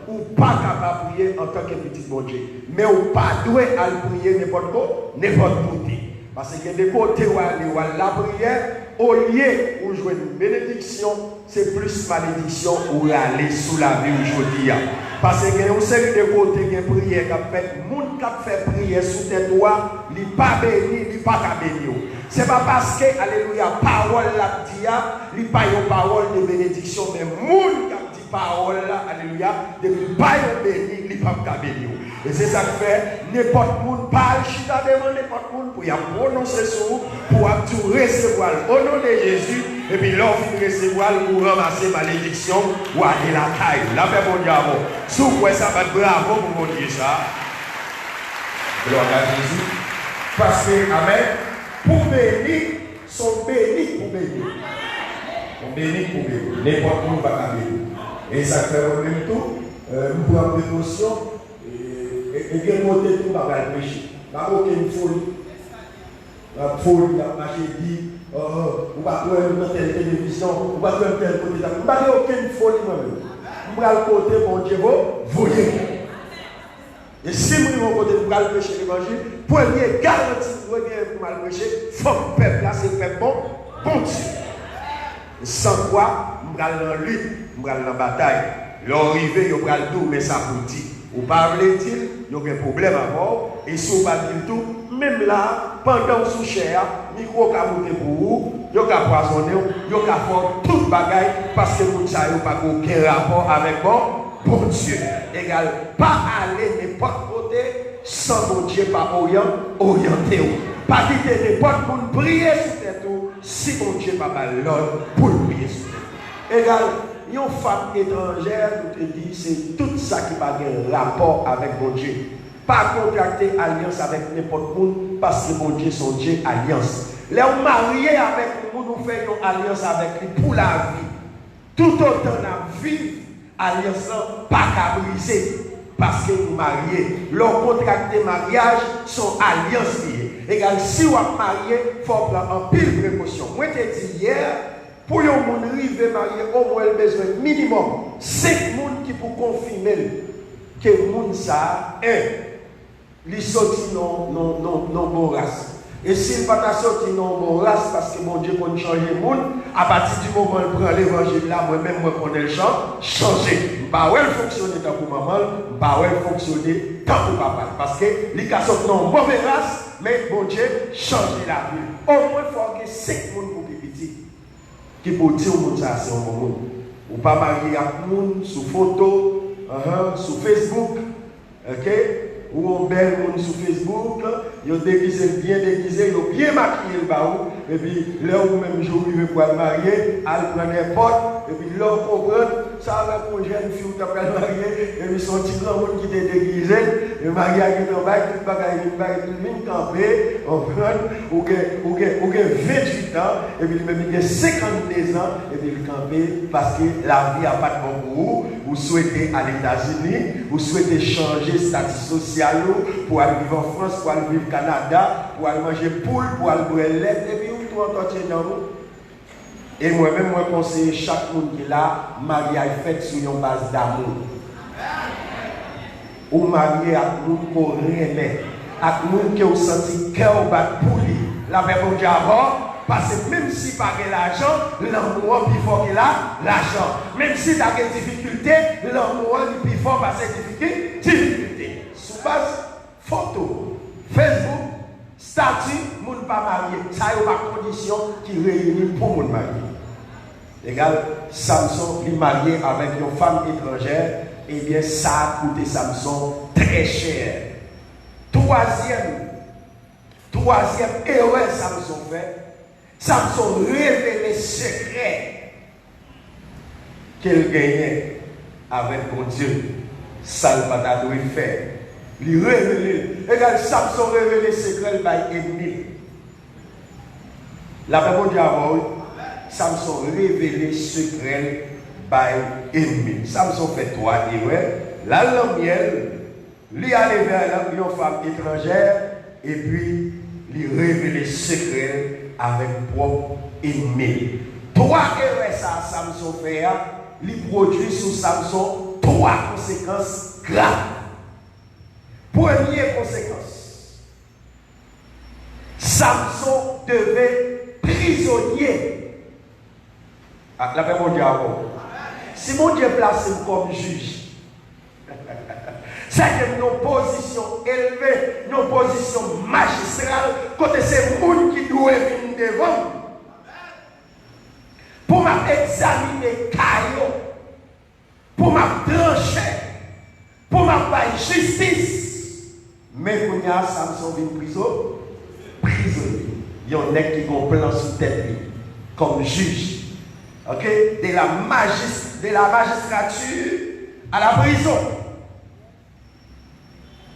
ou pas capable de prier en tant que petit bon Dieu. Mais ou pas doué à prier n'importe quoi, n'importe côté. Parce qu'il y a des côtés où la prière, au lieu où jouer une bénédiction, c'est plus malédiction où aller sous la vie aujourd'hui. Parce qu'il y a une série de côtés qui prière qui fait, le monde qui fait prière sous tes doigts, il n'est pas béni, il n'est pas béni. Ce n'est pas parce que, alléluia, parole la dit, il n'y a pas une parole de bénédiction, mais le monde qui dit parole là, alléluia, il n'est pas béni, il n'est pas béni. Et c'est ça qui fait, n'importe monde parle, chita devant n'importe monde pour y prononcer sur vous, pour tout recevoir au nom de Jésus, et puis l'offre de recevoir pour ramasser malédiction ou aller la taille. La paix mon diable. Sous quoi ça va être bravo pour mon Dieu ça. Gloire à Jésus. Parce que, amen, pour bénir, sont bénis pour bénir. Sont bénis pour bénir. N'importe où va bénir. Et ça fait en même temps, nous prenons précaution. Et bien, côté tout va pécher. Pas aucune folie. La folie, la marché dit, on va trouver dans telle télévision, on va trouver tel côté. On ne va pas aucune folie moi-même. On va le côté, mon Dieu, vous voyez. Et si nous avons côté pour aller prêcher l'évangile, premier garantie pour aller prêcher, il faut que le peuple là, c'est le peuple bon Dieu. Sans quoi, nous allons dans la lutte, nous allons dans la bataille. L'arrivée, nous allons tout, mais ça pour dire. Ou parlez-il, il y a un problème à voir, et si vous ne parlez pas tout, même là, pendant que vous cher, micro ka monter pour vous, il y a poisonner, il y a faire tout le bagaille, parce que vous ne savez pas aucun rapport avec bon Dieu. Égal, pas aller n'importe côté, sans mon Dieu pas orienté. Pas quitter n'importe pour prier sur tête, si mon Dieu pas l'ordre pour prier sur tête. Égal, une femme étrangère, nous te dit, c'est tout ça qui va avoir un rapport avec mon Dieu. Pas contracter alliance avec n'importe qui, parce que mon Dieu, son Dieu, alliance. Les mariés avec nous, nous faisons une alliance avec lui pour la vie. Tout autant la vie, alliance pas qu'à briser. parce que nous mariés. Leur contrat de mariage sont alliance liée. Égal, si vous êtes marié, il faut prendre en pile précaution. Moi, je t'ai dit hier, pour les gens arriver mariés, au moins besoin minimum 5 personnes qui pour confirmer que le monde ça est. Ils sortent non bon race. Et s'il ne pas sorti non bon race, parce que mon Dieu peut changer le monde, à partir du moment où il prend l'évangile là, moi-même, moi, je connais le champ, changer. Je ne vais pas fonctionner tant pour maman, je ne vais pas fonctionner tant pour papa. Parce que les cas sont non mauvaise race, mais mon Dieu change la vie. Au moins, il faut avoir 5 personnes pour les petits qui peuvent dire au monde ça, c'est un bon monde. Ou pas marier avec monde sur photo, sur Facebook, ok? Ou on belle monde sur Facebook, ils ont déguisé, bien déguisé, ils ont bien maquillé le baou, et puis là où même jour ils pour être marié, ils prennent des potes, et puis là on comprend, ça va pour une jeune fille qui est mariée, et puis son petit grand monde qui était déguisé, le marié qui est en bas, tout le bagage, tout le monde campé, on prend, ou que 28 ans, et puis même il a 52 ans, et puis il campé parce que la vie n'a pas de bon goût, vous souhaitez aller aux États-Unis, vous souhaitez changer statut social pour aller vivre en France, pour aller vivre au Canada, pour aller manger poule, pour aller boire lait, et puis tout entretien dans vous. Et moi-même, moi conseille chaque monde qui est là, mariage fait sur une base d'amour. Ou marié avec nous pour rien, avec nous qui ont senti cœur battre pour lui. La verbe dit avant, parce que même si pas de l'argent, l'amour plus fort que l'argent. Même si tu as des difficultés, l'amour est plus fort parce que difficultés. Sous base photo, Facebook, statut, moun pas marié. Ça y a pas condition qui réunit pour moun marié. Égal, Samson est marié avec une femme étrangère, et bien ça a coûté Samson très cher. Troisième erreur Samson fait. Samson révèle les secrets qu'il gagnait avec mon Dieu. Ça ne va pas faire. Il révèle. Regarde, Samson révèle les secrets par ennemi. La Bible dit avant, Samson révèle les secrets par ennemi. Samson fait 3 erreurs. La miel, lui aller vers une femme étrangère et puis lui révèle les secrets avec propre ennemi. 3 erreurs ça Samson fait, lui produit sur Samson 3 conséquences graves. Première conséquence, Samson devait prisonnier. La Bible dit avant, si mon Dieu place comme juge, c'est une position élevée, une position magistrale, côté c'est le monde qui doit venir devant. Pour m'examiner caillot, pour m'trancher, pour m'avoir justice. Mais quand il y a Samson vient prisonnier. Il y a un mec qui a un plan sous tête comme juge. Ok? De la magistrature à la prison.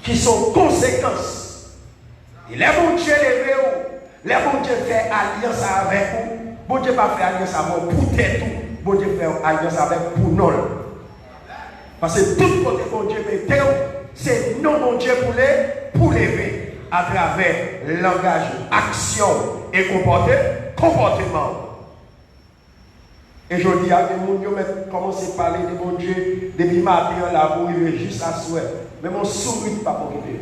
Qui sont conséquences. Et les bon Dieu levé ou, les bon Dieu fait alliance avec vous. Bon Dieu pas fait alliance avec vous pour tête tout. Bon Dieu fait alliance avec vous pour non. Parce que tout côté bon Dieu met c'est non bon Dieu pour lever à travers langage, action et comportement. Et je dis à des gens qui commencent à parler de bon Dieu depuis matin là pour arriver juste à souhait. Mais mon souris pas pour quitter.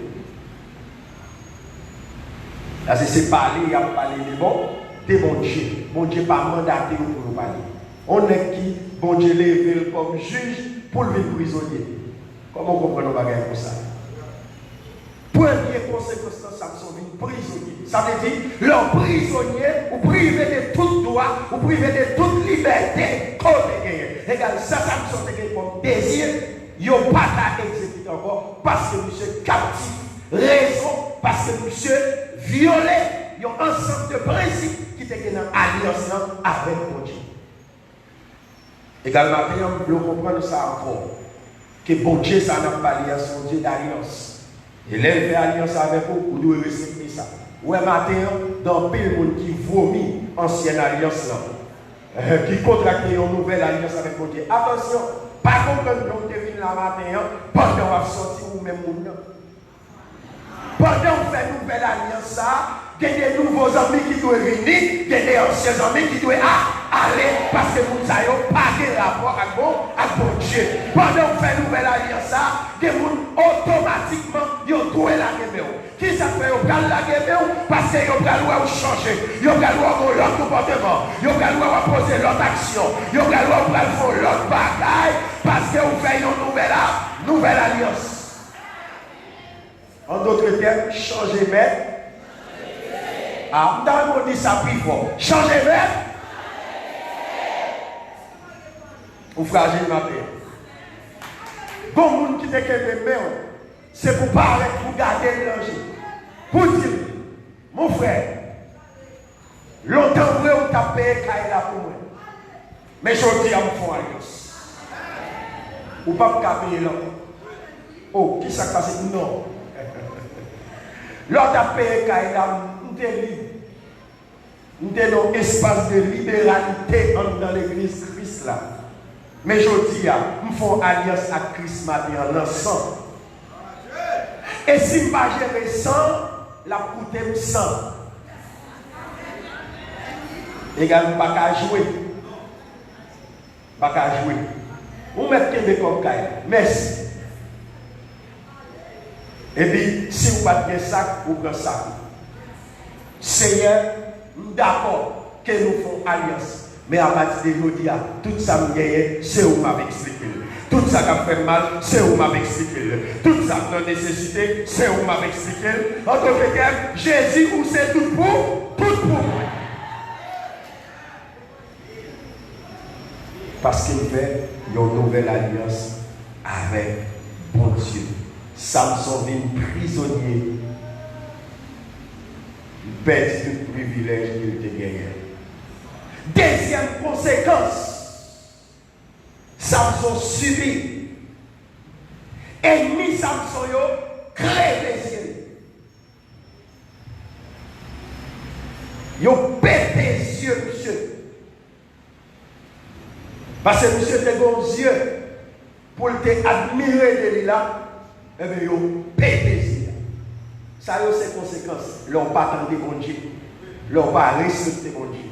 Là c'est parler, il y a parlé de bon Dieu. Bon Dieu pas mandaté pour nous parler. On est qui bon Dieu levé comme juge pour le vivre prisonnier. Comment on comprend nos bagages comme ça? Première conséquence de Samson, une prisonnier. Ça veut dire, leur prisonnier, ou privé de tout droit, ou privé de toute liberté, qu'on a gagné. Regarde, ça, Samson a gagné comme désir, il n'y a pas qu'à exécuter encore, parce que monsieur captif. Raison, parce que monsieur violé, il y a un ensemble de principes qui étaient en alliance avec mon Dieu. Également, vous pouvez comprendre ça encore. Que bon Dieu, ça n'a pas lié à son Dieu d'alliance. Et là, il fait alliance avec vous, vous devez respecter ça. Ouais, matin, dans le monde qui vomit ancienne alliance là, qui contracte une nouvelle alliance avec mon Dieu. Attention, pas comprendre que vous devez la matin, pendant qu'on sorti ou même monde. Pendant qu'on fait une nouvelle alliance, il y a des nouveaux amis qui doivent venir, il y a des anciens amis qui doivent aller parce que vous n'avez pas de rapport avec bon Dieu. Pendant qu'on fait une nouvelle alliance, il y a des gens automatiquement qui doivent la guerre. Qui ça fait au gal la guerre parce que au gal ou changer, au gal ou l'autre comportement, au gal ou poser l'autre action, au gal ou faire l'autre bagaille parce que vous faites une nouvelle alliance. En d'autres termes, changer maître. Ah, dans le dit ça plus fort. Changer maître. Ou fragile matin. Bon monde qui te qu'elle met, c'est pour parler, pour garder le danger. Pour dire, mon frère, longtemps vrai on t'a payé Kaila pour moi. Mais je dis à mon frère, ou pas payer là. Oh, qui s'est passé? Non. L'autre a payé Kaila, nous sommes libres. Nous sommes dans un espace de libéralité dans l'église Christ là. Mais je dis, nous faisons alliance à Christ maintenant, l'ensemble. Et si je ne pas gérer sans, la coûte me sans. Également, pas qu'à jouer. Pas qu'à jouer. Vous mettez des comme Kaila. Merci. Et puis, si vous n'avez pas de sac, vous prenez sac. Seigneur, nous d'accord que nous faisons alliance. Mais à partir de aujourd'hui, tout ça me gagne, c'est où m'avez expliqué. Tout ça qui a fait mal, c'est où m'avez expliqué. Tout ça qui a nécessité, c'est où m'avez expliqué. En tant que tel, Jésus, où c'est tout pour moi. Parce qu'il fait une nouvelle alliance avec bon Dieu. Samson vient prisonnier. Il perd tout privilège qu'il a gagné. Deuxième conséquence, Samson subit. Ennemi Samson crée les yeux. Yo pète les yeux, monsieur. Parce que monsieur te bon yeux pour te admirer de lui là. Eh bien, ils ont pété. Ça a ses conséquences. Ils n'ont pas attendu mon Dieu. Ils n'ont pas respecté mon Dieu.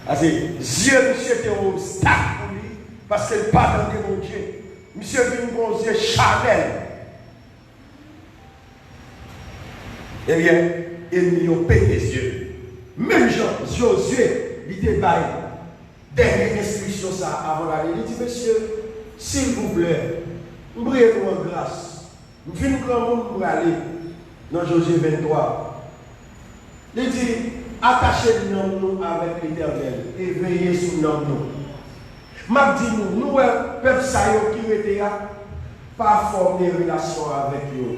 Parce que Dieu, monsieur, était un obstacle pour lui. Parce qu'il n'a pas attendu mon Dieu. Monsieur, vit mon Dieu charnel. Eh bien, ils ont pété les yeux. Même Josué, il était baillé. Dernière instruction, ça, avant d'aller. Il dit, monsieur, s'il vous plaît, oubliez-nous en grâce. Nous venons grand monde pour aller dans Josué 23. Il dit, attachez-nous avec l'Éternel et veillez sur nous. M'a dit nous, peuple Sayo qui était là, pas former relation avec eux,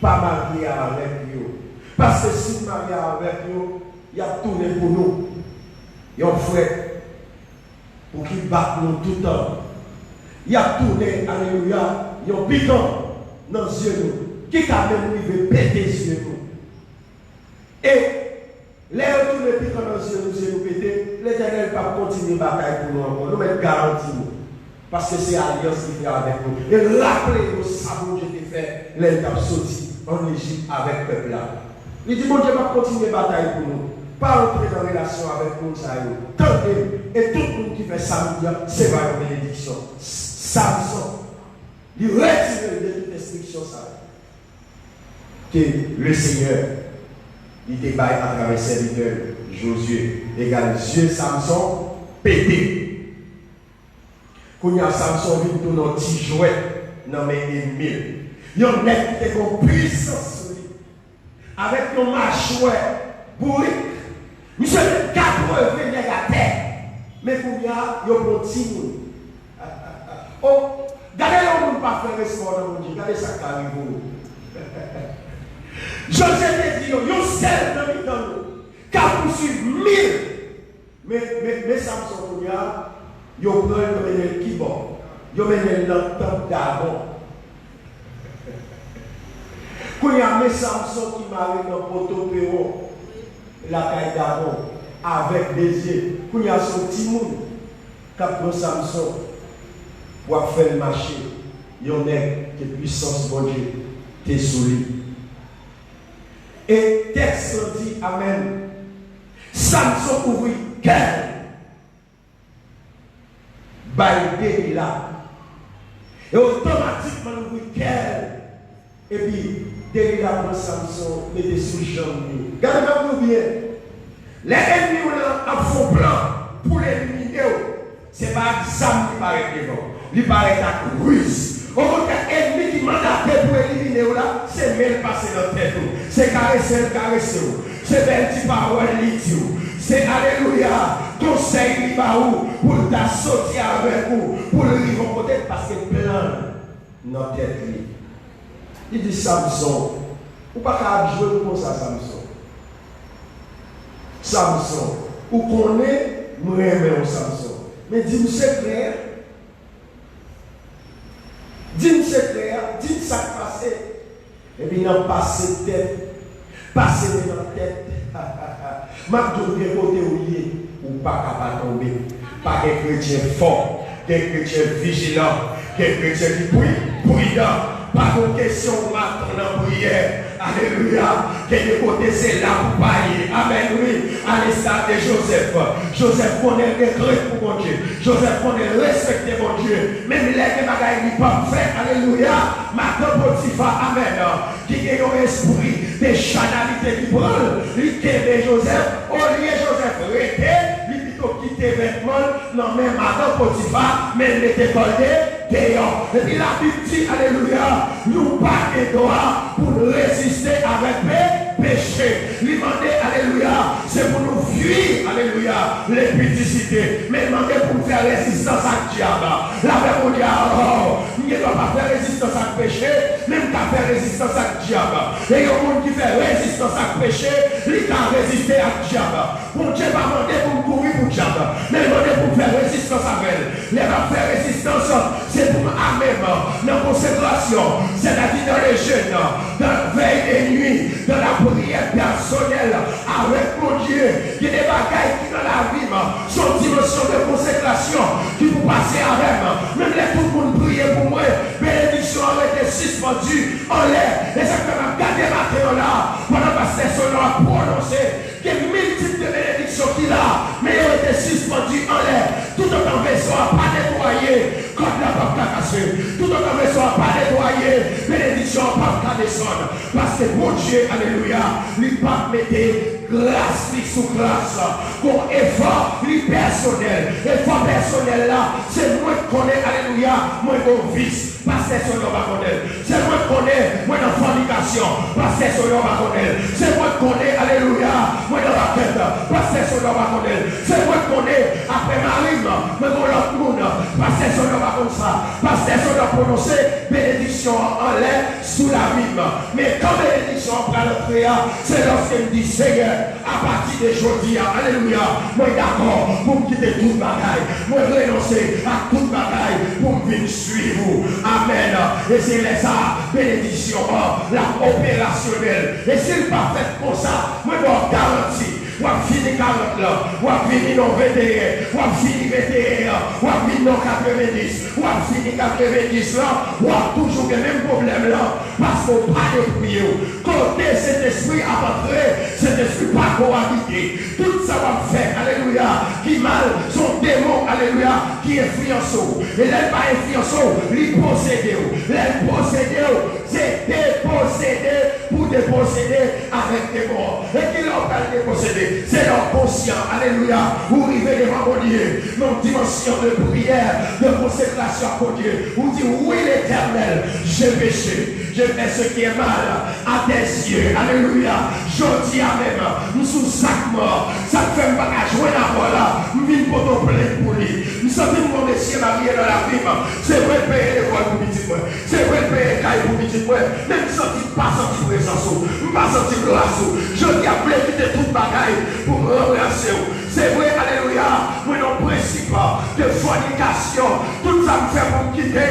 pas marier avec eux. Parce que si marier avec eux, il y a tourné pour nous. Il y a un frère pour qu'il batte nous tout le temps. Il y a tourné, alléluia. Il y a un piton dans les yeux qui a même privé péter les yeux. Et les retours de piton dans les yeux nous péter, l'Éternel va continuer la bataille pour nous encore. Nous mettons garantie. Parce que c'est l'alliance qui fait avec nous. Et rappelez-nous ça que j'ai fait, l'État sorti en Égypte avec le peuple là. Il dit, mon Dieu va continuer la bataille pour nous. Pas entrer dans la relation avec nous. Tentez. Et tout le monde qui fait ça, c'est pas une bénédiction. Samson. Il retire de toute instruction ça. Que le Seigneur, il débaille à travers ses serviteurs, Josué, égal Dieu, Samson, pété. Quand il y a Samson, il tourne un petit jouet dans mes ennemis. Il y a un net qui est en puissance sur lui. Avec un mâchoire bourré. Monsieur, 80 venir à terre. Mais pour il y a un petit monde. Oh, regardez là où on ne peut pas faire respect dans mon Dieu. Regardez ça qui arrive. José te dit, il y a un seul dans nous qui a poursuivi 1000. Mais Samson, il y a un keyboard. Il y a un temps d'avant. Quand il y a un Samson qui m'a arrivé dans Porto-Péro, la caille d'avant, avec des yeux. Quand il y a son petit monde qui a pris Samson. pour faire le marché, il y a que puissance de Dieu, t'es solide. Et texte dit Amen. Samson ouvrit cœur. Baïdé là. Et automatiquement ouvrit cœur. Et puis, Delilah pour Samson, mettez sous le jambe. Regardez-moi bien. Les ennemis ont font plan pour l'éliminer. Ce n'est pas Sam qui paraît devant. Il paraît à ruse. Au contraire, l'ennemi qui mandatait pour éliminer, c'est même passer dans la tête. C'est caresser. C'est belle petite parole, c'est alléluia. Conseil pour t'associer avec vous, pour le vivre peut-être parce que plein dans la tête. Il dit Samson, ou pas qu'à jouer comme ça, Samson. Samson, ou qu'on est, nous aimons Samson. Mais dis-nous c'est clair. Dis-nous c'est clair, dis-nous ça qui passe. Et puis, il a passé tête, passé dans la tête. Ma bien côté ou pas capable de tomber. Pas des chrétiens forts, des chrétiens vigilants, des chrétiens qui prudents. Pas de question matin dans la prière. Alléluia. Quel côté c'est là pour payer. Amen. Oui. À l'instar de Joseph. Joseph connaît les regrets pour mon Dieu. Joseph connaît respecter mon Dieu. Même les bagailles ne pas faire. Alléluia. Maintenant, Potiphar. Amen. Qui a un esprit de chanalité qui brûle. Il t'aime Joseph. Au lieu Joseph arrêté. Il plutôt quitter vêtements. Non, mais Madame Potiphar. Mais il était collé. Dehors. Et puis la Bible dit, alléluia, nous pas de droit pour résister avec mes péchés. Lui demander, alléluia, c'est pour nous fuir, alléluia, l'impudicité. Mais demander pour faire résistance à diable. La Bible dit, oh, il ne doit pas faire résistance à péché, même qu'à faire résistance à diable. Et il y a un monde qui fait résistance à péché, il a résisté à diable. Mon Dieu va demander pour courir pour diable, mais demander pour faire résistance à elle. Il va faire résistance. C'est pour Amen, dans la consécration, c'est-à-dire dans les jeûnes, dans la veille et nuit, dans la prière personnelle, avec mon Dieu. Il y a des bagailles qui dans la vie sont dimension de consécration qui vous passer avec moi. Même les tout le monde prier pour moi, bénédiction a été suspendue en l'air. Exactement, regardez maintenant là, pendant que c'est son nom a prononcé, il y a mille types de bénédictions qu'il a, mais ils ont été suspendus en l'air. Tout autant vaisseau n'a pas nettoyé. Comme la porte a cassé, tout autant vaisseau n'a pas nettoyé, bénédiction n'a pas descendre. Parce que mon Dieu, alléluia, lui pas mettre grâce sous grâce. Pour effort, lui personnel. Effort personnel là, c'est moi qui connais, alléluia, moi mon vice. Parce que son nom va connaître. C'est moi qui connais, moi dans fornication. Parce que son nom va connaître. C'est moi qui connais, alléluia, moi dans la tête. Parce que son nom va connaître. C'est moi qui connais, après Marie, moi dans l'autre monde. Parce que son nom va comme ça. Parce que son nom prononcé, bénédiction en l'air sous la Bible. Mais quand bénédiction prend le prière, c'est lorsqu'il dit Seigneur, à partir d'aujourd'hui, alléluia, moi d'accord pour me quitter toute bagaille. Moi renoncer à toute bagaille pour me venir suivre. Amen. Et c'est ça, bénédiction, la opérationnelle. Et s'il n'est pas fait pour ça, moi je dois garantir. Ou à finir 40 là, ou à finir non 21, ou à finir 21, ou à finir non 90, ou à finir 90 là, ou à toujours le même problème là, parce qu'on pas de prier. Côté cet esprit à rentrer, cet esprit pas cohabiter. Tout ça va faire, alléluia, qui mal, son démon, alléluia, qui influence. Et là, pas influence, il posséder. Les posséder, c'est déposséder pour déposséder avec des morts. Et qui leur parle de déposséder? C'est leur conscient, alléluia, vous arrivez devant mon Dieu, nos dimensions de prière, de consécration à Dieu, vous dites oui l'Éternel, j'ai péché, je fais ce qui est mal à tes yeux, alléluia, je dis à même, nous sommes sac mort, ça ne fait pas à jouer la voix là, nous venons pour ton plein pour lui, nous sommes mon monsieur marié dans la vie, c'est vrai payer les voix pour petit moi, c'est vrai payer les cailles pour petit moi, même si pas senti présence, pas senti grâce, je dis à plein quitter toute bagaille, pour remplacer. C'est vrai, alléluia, moi non principe de fornication, tout ça me fait pour me quitter,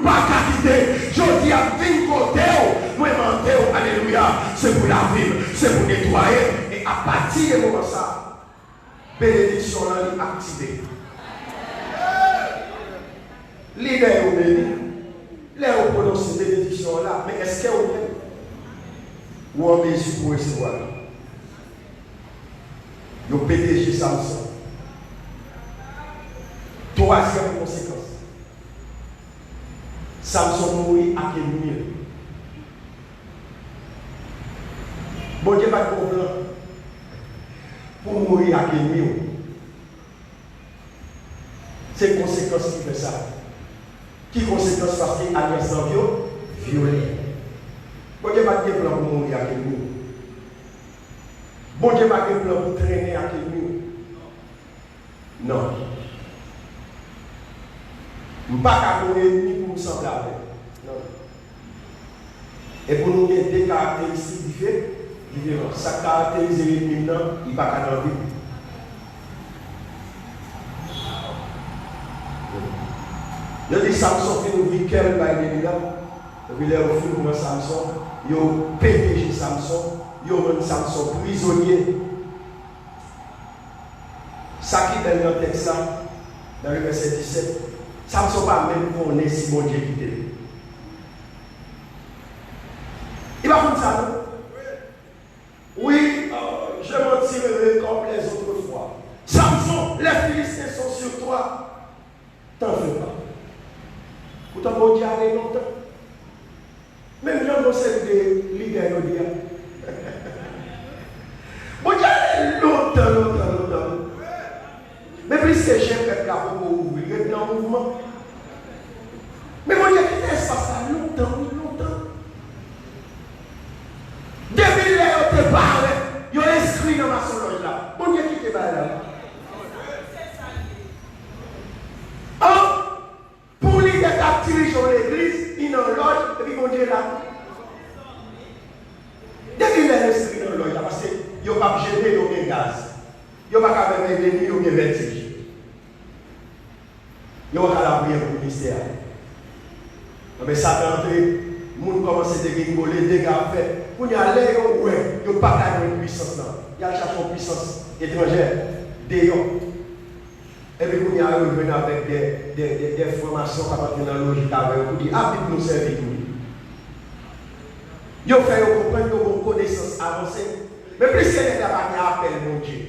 pas qu'à quitter, je dis à venir côté, moi mentir, alléluia, c'est pour la vie, c'est pour nettoyer, et à partir de moment ça, bénédiction là est activée. Leader ou béni, les au prononcer des bénédictions là, mais est-ce qu'elle ou en mesure pour recevoir? Le PDG Samson. Troisième conséquence. Samson mourit à quel milieu? Bon Dieu va comprendre. Pour mourir à quel milieu? C'est conséquence qui fait ça. Qui conséquence parce qu'il y a un violé. Bon Dieu va dire plan pour mourir à quel milieu? Bon Dieu va dire plan pour traîner à quel milieu? Non. Je ne peux pas ni pour nous sembler avec. Non. Et pour nous, il y a des caractéristiques différentes. Ça caractérise l'ennemi, il ne va pas dans vie. Je dis Samson fait nous vivre quel par l'ennemi là. Et puis, il a offert pour Samson, il a PDG Samson, il a rendu Samson prisonnier. Ça qui est dans le texte là, dans le verset 17. Samson pas même connaît si mon Dieu quitté. Il va faire ça, non? Oui, je m'en tirerai comme les autres fois. Samson, les Philistins sont sur toi. T'en fais pas. Pourtant, mon Dieu a longtemps. Même Jean Mossel de leader, il dit. Mon Dieu a longtemps. Mais plus que j'aime faire la pour ouvrir, il est dans le mouvement. Mais mon Dieu, qu'est-ce qui se passe là? Longtemps. Depuis là, il te parle, il y a inscrit dans ma solange là. Mon Dieu, qui te parle là? Pour lui, il a dirigé l'église, il est dans l'ordre, et puis mon Dieu là. Depuis là, il est inscrit dans l'ordre là, parce qu'il n'y a pas de gêner, il y a gaz. Il n'y a pas de gêner, il y a vertige. Il y a la prière pour le ministère. Mais ça fait entrer, les gens commencent à dégueuler, les dégâts faits. Pour y aller, il n'y a pas de puissance là. Il y a chercher une puissance étrangère, d'ailleurs. Et puis, il y a revenu avec des formations qui appartiennent à la logique avec vous. Ah, puis nous servir tout. Il faut faire comprendre que vos connaissances avancées. Mais plus qu'il y a des appels, mon Dieu.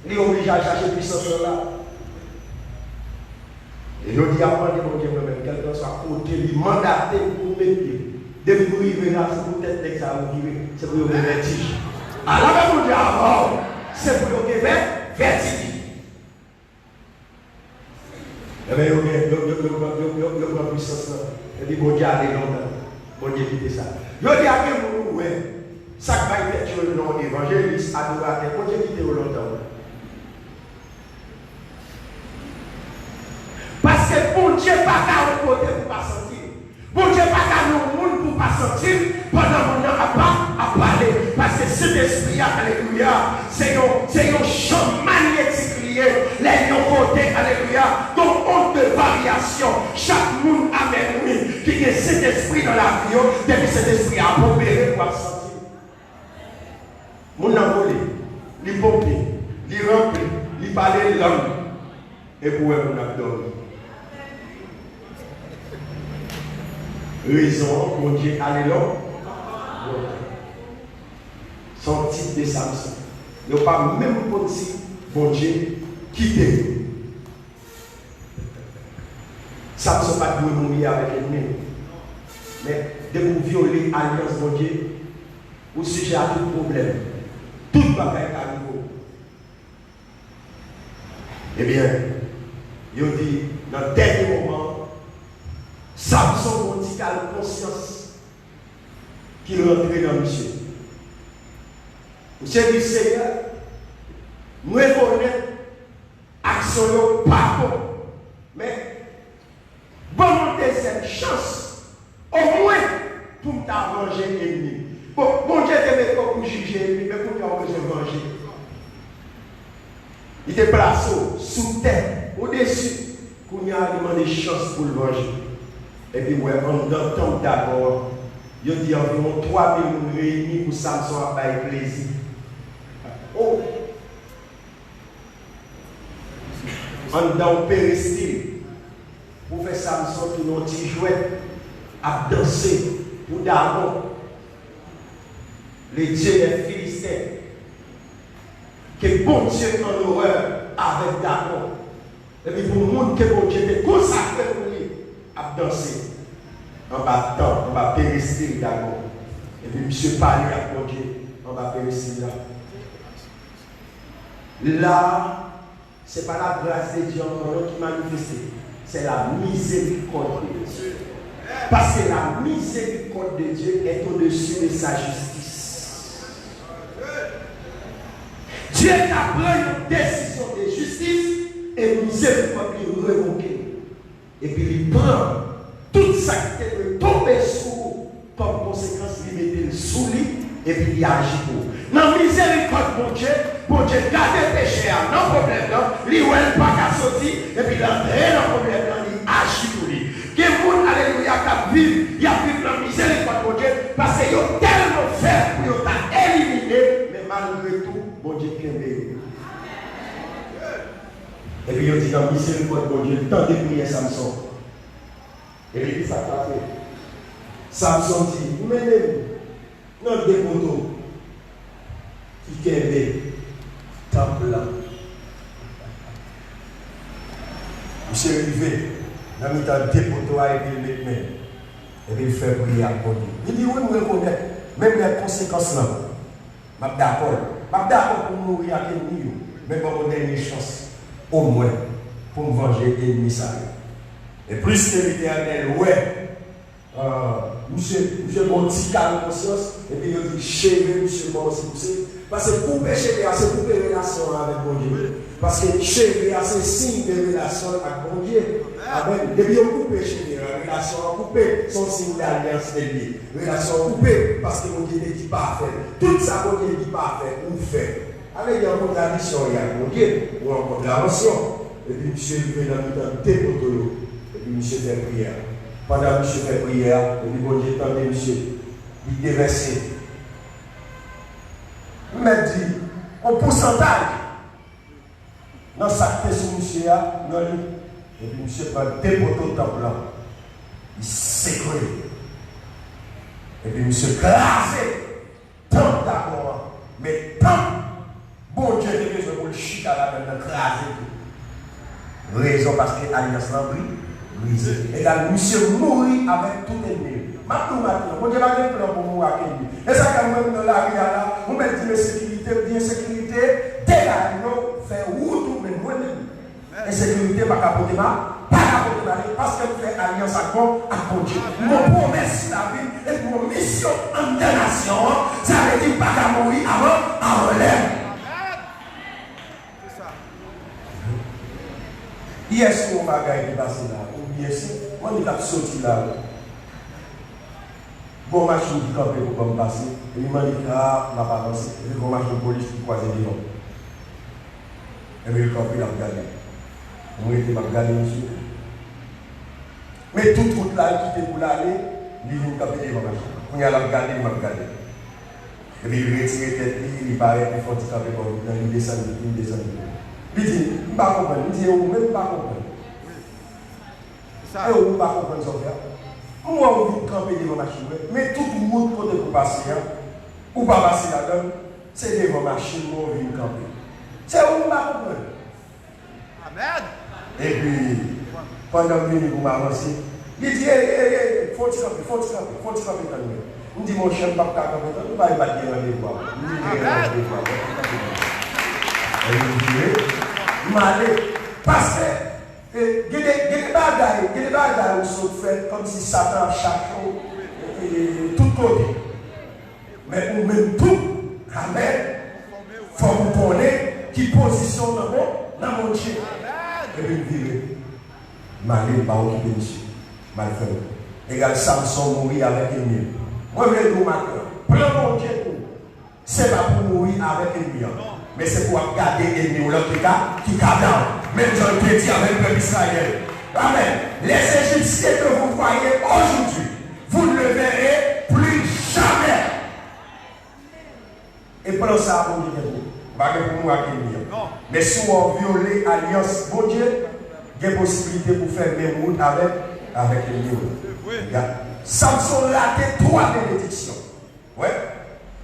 Il est obligé à chercher puissance là. Et je dis à moi, mon Dieu, même quelqu'un soit côté, il mandaté pour mettre. Depuis que vous arrivez là, c'est pour peut-être que ça va arriver. C'est pour vous vertige. Alors, mon Dieu, c'est pour vous vertige. Eh bien, il y a une puissance là. Il dit, bon Dieu, allez longtemps. Bon Dieu, quittez ça. Je dis à quelqu'un, ouais, ça va être sur le nom évangéliste, adorateur. Bon Dieu, quittez longtemps. Parce que bon Dieu n'a pas qu'à nous côté pour ne pas sentir. Bon Dieu n'a pas qu'à nous monde pour ne pas sentir pendant qu'on n'a pas parler. Parce que cet esprit, alléluia, c'est un champ magnétique lié. Les côté, alléluia. Donc, honte de variation. Chaque monde a même lui qui a cet esprit dans la vie. Depuis cet esprit a opéré pour sentir. Mon envolé, il pompe, il remplit, il parle de langue. Et pour mon abdomen. Raison, mon Dieu, alléluia. Son titre de Samson. Il n'y a pas même pour dire, bon Dieu, quitter. Samson n'a pas dû mourir avec l'ennemi. Mais de vous violer l'alliance, mon Dieu, au sujet à tout problème, tout va être à nouveau. Eh bien, il dit, dans le dernier moment, Samson a la conscience qu'il rentrait dans le monsieur. Monsieur dit, Seigneur, nous reconnaissons l'action pas bon. Mais, bonne deuxième chance, au moins, pour t'arranger l'ennemi. Bon Dieu te met pour juger l'ennemi, mais pour t'arranger venger. Il te place sous terre, au-dessus, pour y avoir demandé chance pour le venger. Et puis, ouais, on entend d'abord, il dit environ 3000 réunis pour Samson à faire plaisir. Oh! En dans le péristyle, Pour faire Samson qui n'ont petit jouet à danser pour Dagon. Les dieux des Philistins. Que bon Dieu en horreur avec Dagon. Et puis pour le monde que bon Dieu était consacré pour lui à danser. On va attendre, on va périsser Dagon. Et puis monsieur parler à bon Dieu, on va périsser là. Là, ce n'est pas la grâce de Dieu qui manifeste, c'est la miséricorde de Dieu. Parce que la miséricorde de Dieu est au-dessus de sa justice. Dieu a pris une décision de justice et miséricorde lui révoquée. Et puis il prend toute sa tête de tomber sous comme conséquence, il met le sous lui et puis il agit pour. Dans la miséricorde, mon Dieu garde le péché, non problème, il ne va pas sortir et puis il entre dans le problème, il agit pour lui. Que monde, alléluia, qui vivent, il y a vécu dans la miséricorde, mon Dieu, parce qu'ils ont tellement fait pour t'éliminer, mais malgré tout, mon Dieu qui est. Et puis il dit dans la miséricorde, mon Dieu, tant de prier Samson. Et il dit ça fait. Samson dit, vous menez-vous dans des poteaux qui est temple là. Monsieur arrivé, dans le temps des poteaux avec les mains. Et puis il fait prier à Dieu. Il dit, oui, nous reconnaissons, même les conséquences là. Je suis d'accord. Je suis d'accord pour mourir à l'ennemi, mais pour me donner une chance, au moins, pour me venger l'ennemi ça. Et plus que l'Éternel, ouais. Monsieur mon petit calme conscience, et puis il dit chérie, monsieur mon aussi poussé. Parce que couper chérie, c'est couper relation avec mon Dieu. Parce que chérie, c'est signe de relation avec mon Dieu. Amen. Depuis on coupe chérie, relation coupée, son signe d'alliance de lui. Relation coupée, parce que mon Dieu ne dit pas faire. Tout ça, mon Dieu ne dit pas faire, ou fait. Avec une contradiction, il y a mon Dieu, ou en contravention. Et puis monsieur il fait dans le temps des poteaux. Et puis monsieur fait prière. Pendant que monsieur fait prière, et puis bon Dieu tendait monsieur, il déversait. Il m'a dit, en pourcentage, dans sa tête sur monsieur, non, et puis monsieur prend deux poteaux de temps blanc. Il s'écroule. Et puis monsieur crasé. Tant d'accord, mais tant, bon Dieu a besoin pour le chute à la main de craser. Raison parce que l'alliance l'a pris. Et là, monsieur mourit avec tout ennemi. Maintenant, bon Dieu va faire un plan pour mourir avec ennemi. Et ça, quand même, dans la vie, là, on met de sécurité, bien sécurité, dès là, nous faisons route, mais nous-mêmes. Et sécurité, pas capoter mal, parce que nous faisons alliance à quoi? À Dieu. Mon promesse, la vie, et mon mission en deux nations, ça veut dire pas qu'à mourir avant, à relève. Hier soir, on va gagner passé là. Ou bien sûr, on est sorti là. Bon machine qui campait pour me passer. Et il m'a dit, ah, on n'a pas avancé. Et puis, bon machine de police qui croisait devant. Et puis, le campé, il a regardé. On était regardé, monsieur. Mais toute route là, qui était pour l'aller, il vient camper devant la machine. On y a regardé, il m'a regardé. Et puis, il retire tête, il paraît plus fort, il camper pour il descend, il descend. Il dit, je ne comprends pas. Il dit, je ne comprends pas. Et on ne peut pas comprendre ça. Moi, on vit camper devant la machine. Mais tout le monde peut pour passer. Ou pas passer là-dedans. C'est devant la machine où on vit camper. C'est où on ne peut pas comprendre. Amen. Et puis, pendant que nous m'avancer, il dit, il faut camper, faut camper. Il dit, mon chien, pas camper. On ne va pas dire rendez-vous. Et il dit, parce que il y a des bagailles qui sont faites comme si Satan chaque tout côté. Mais ou même tout, amen, il faut vous connaître qui position dans mon Dieu. Et puis il dit, malé, pas occuper monsieur, mal fait. Égal Samson mourir avec Émile. Moi, je vais vous marquer, prends mon Dieu pour. C'est pas pour mourir avec Émile. Mais c'est pour garder l'ennemi ou l'autre qui cadavre. Même Jean le dit avec le peuple Israël. Amen. Les Égyptiens que vous voyez aujourd'hui, vous ne le verrez plus jamais. Et pendant ça, on dit que vous, pas pour moi qui est. Mais si on viole l'alliance, bon Dieu, il y a possibilité pour faire même route avec le lion. Samson raté 3 bénédictions. Ouais.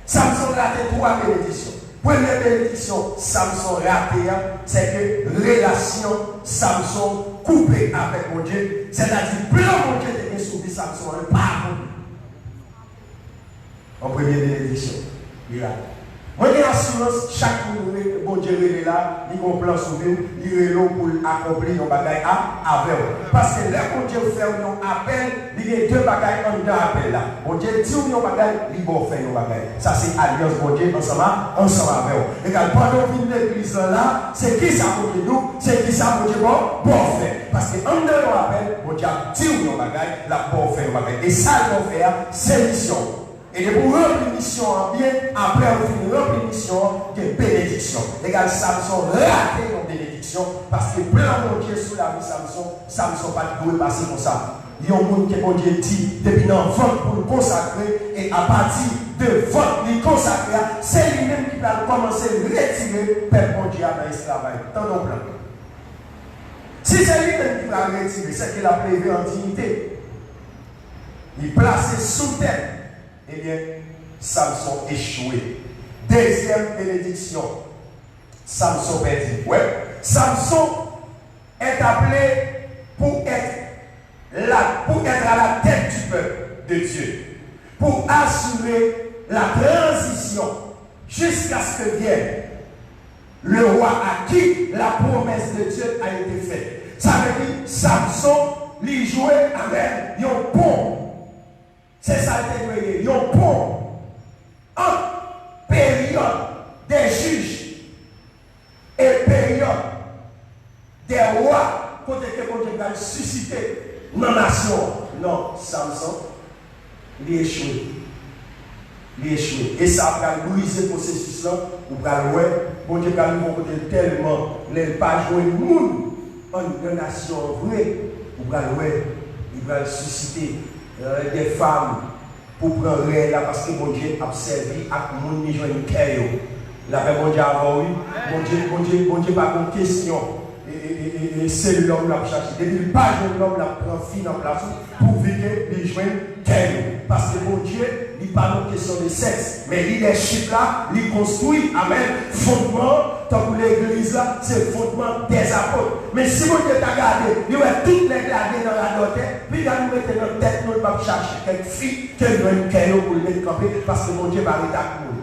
Samson raté 3 bénédictions. Première bénédiction, Samson raté, c'est que relation Samson coupée avec mon Dieu. C'est-à-dire, plus mon Dieu était soumis Samson, pas en première bénédiction. Il a. Moi, j'ai assurance, chaque jour, bon Dieu est là, il a un plan sur nous, il est là pour accomplir nos bagailles avec nous. Parce que là, bon Dieu fait un appel, il y a 2 bagailles en dedans appel là. Bon Dieu dit nos bagailles, il va faire nos bagailles. Ça, c'est alliance, bon Dieu, ensemble avec nous. Et quand pendant qu'on vient l'église là, c'est qui ça pour nous, c'est qui ça pour Dieu, bon faire. Parce que en dedans appel, bon Dieu dit nos bagailles, la bon faire nos bagailles. Et ça, il va faire, c'est mission. Et pour remplir mission en bien, après on finit remplir mission de bénédiction. Égal Samson raté en bénédiction parce que plein mon Dieu sous la vie Samson pas de passer comme ça. Il y a un monde que mon Dieu dit depuis l'enfant pour le consacrer et à partir de votre lui consacrer, c'est lui-même qui va commencer à retirer peuple mon Dieu à l'esclavage. Tant donc là. Si c'est lui-même qui va retirer, c'est qu'il a prévu en dignité. Il place sous terre. Eh bien, Samson échoué. Deuxième bénédiction, Samson perdit. Ouais. Samson est appelé pour être à la tête du peuple de Dieu, pour assurer la transition jusqu'à ce que vienne le roi à qui la promesse de Dieu a été faite. Ça veut dire Samson lui jouait avec un pont. C'est ça qui est créé. Il y a un pont en période des juges et période des rois côté que Dieu va susciter dans la nation. Non, Samson, il est échoué. Il est échoué. Et ça va briser le processus là. Vous allez voir, bon Dieu va nous côté tellement, les pas jouer le monde en une nation vraie. Vous allez voir, il va susciter des femmes pour prendre là parce que mon Dieu a servi à mon Dieu joint une cœur. La paix mon Dieu avant oui. Mon Dieu pas de question. Et c'est l'homme la chercher. Depuis le pas l'homme la prend fin en place pour vivre les joindre cœur. Parce que mon Dieu, il pas de question de sexe, mais leadership là, il construit amen fondement. Tant que l'église là, c'est le fondement des apôtres. Mais si vous êtes regardé, il y a toutes les gradées dans la note, puis il va nous mettre dans la tête, nous va chercher quelques filles qui ont une caillou pour les camper parce que mon Dieu va arrêter à nous.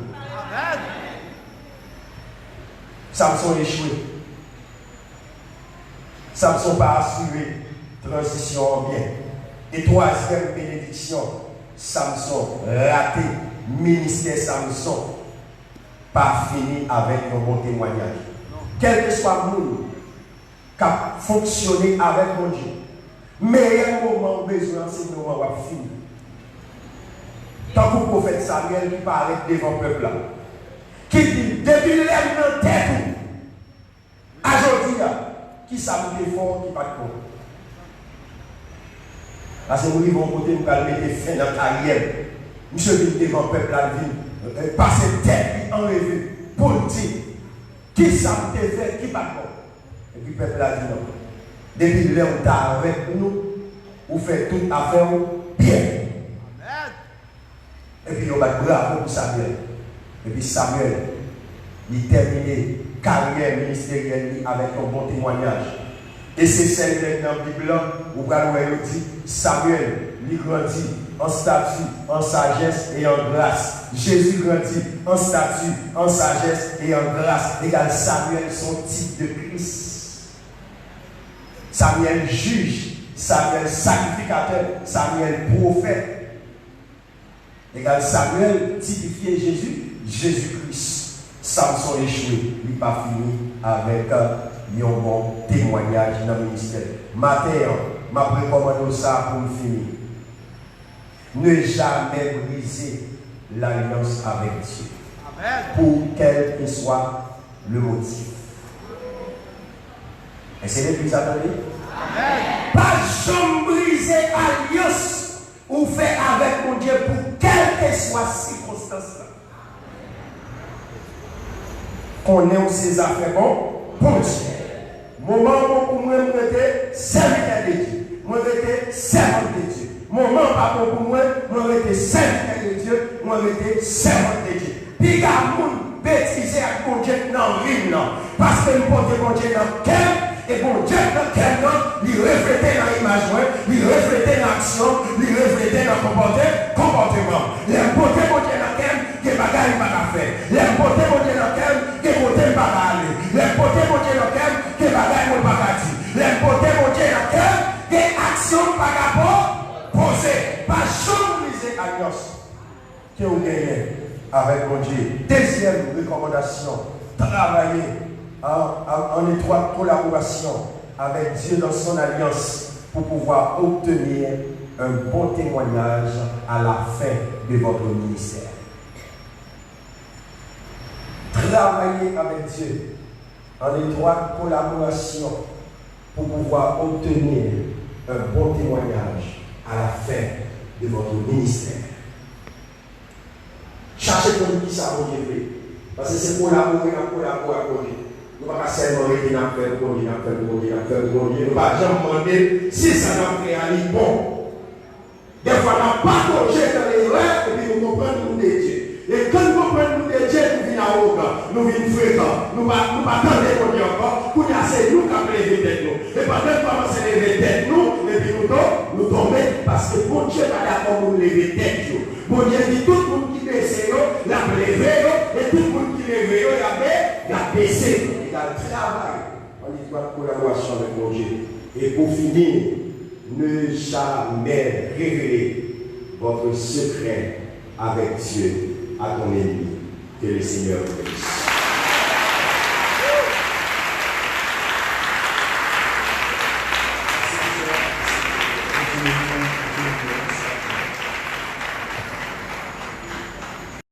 Samson échoué. Samson pas assuré transition en bien. Et troisième bénédiction, Samson raté. Ministère Samson pas fini avec un bon témoignage. Quel que soit le monde qui a fonctionné avec mon Dieu, meilleur moment besoin, c'est le moment où on finit. Tant que le prophète Samuel qui paraît devant le peuple là, qui dit, depuis l'homme de tête, aujourd'hui, qui s'appelle fort, qui pas de corps. Parce que nous vivons côté, nous allons mettre fin dans la carrière. Monsieur vient devant le peuple là, passer tête, enlever, pour dire, qui ça me fait, qui pas de corps. Et puis le peuple a dit non. Depuis l'heure où tu es avec nous, vous faites toute affaire bien. Et puis on va bravo pour Samuel. Et puis Samuel, il termine carrière ministérielle avec un bon témoignage. Et c'est celle dans la Bible, où vous dit Samuel, il grandit en statut, en sagesse et en grâce. Jésus grandit en statut, en sagesse et en grâce. Égal Samuel, son type de Christ. Samuel juge, Samuel sacrificateur, Samuel prophète. Égal Samuel typifié Jésus, Jésus-Christ. Samson échoué, il n'est pas fini avec un bon témoignage dans le ministère. Matin, m'a recommandé ça pour finir. Ne jamais briser l'alliance avec Dieu. Amen. Pour quel que soit le motif. Est-ce que l'église attendez? Amen. Pas jamais briser l'alliance ou faire avec mon Dieu pour quelle que soit circonstance. Qu'on ait ses affaires bon, Dieu. Moment pour moi, je suis serviteur de Dieu. Moi, je suis servant de Dieu. Moment pas pour moi, je suis serviteur de Dieu. Moi, je suis servant de Dieu. Puis, il y a des gens bêtisés avec mon Dieu dans le rime. Parce que nous portons mon Dieu dans le cœur. Et mon Dieu dans le cœur, il reflète dans l'image, il reflète dans l'action, il reflète dans le comportement. Les porter mon Dieu dans le cœur, que bagaille pas faire. Les porter mon Dieu dans le cœur, que côté pas aller. Les porter mon Dieu dans le cœur, que bagaille pas dire. Les porter mon Dieu dans le cœur, que action pas rapport poser. Pas chambriser alliance que vous gagnez avec mon Dieu. Deuxième recommandation, travailler en étroite collaboration avec Dieu dans son alliance pour pouvoir obtenir un bon témoignage à la fin de votre ministère. Travaillez avec Dieu en étroite collaboration pour pouvoir obtenir un bon témoignage à la fin de votre ministère. Cherchez comme qui ça vous fait. Parce que c'est collaborer. Nous ne pouvons pas seulement rester dans le faire, nous ne pouvons pas jamais demander si ça n'a pas fait bon. Des fois, on n'a pas congé dans les rêves et puis nous comprenons nous des dieux. Et quand nous comprenons nous des dieux, nous venons à Oga, nous venons fréquents, nous ne pouvons pas attendre qu'on y encore, pour y assez nous qui avons levé tête nous. Et pendant que nous avons levé tête nous, et puis nous tombons parce que mon Dieu va d'accord pour nous lever tête nous. Mon Dieu dit tout le monde qui baisse, l'a levé, et tout le monde qui lève, il a baissé. Il a travail en étroite collaboration avec mon Dieu. Et pour finir, ne jamais révéler votre secret avec Dieu à ton ennemi. Que le Seigneur vous bénisse.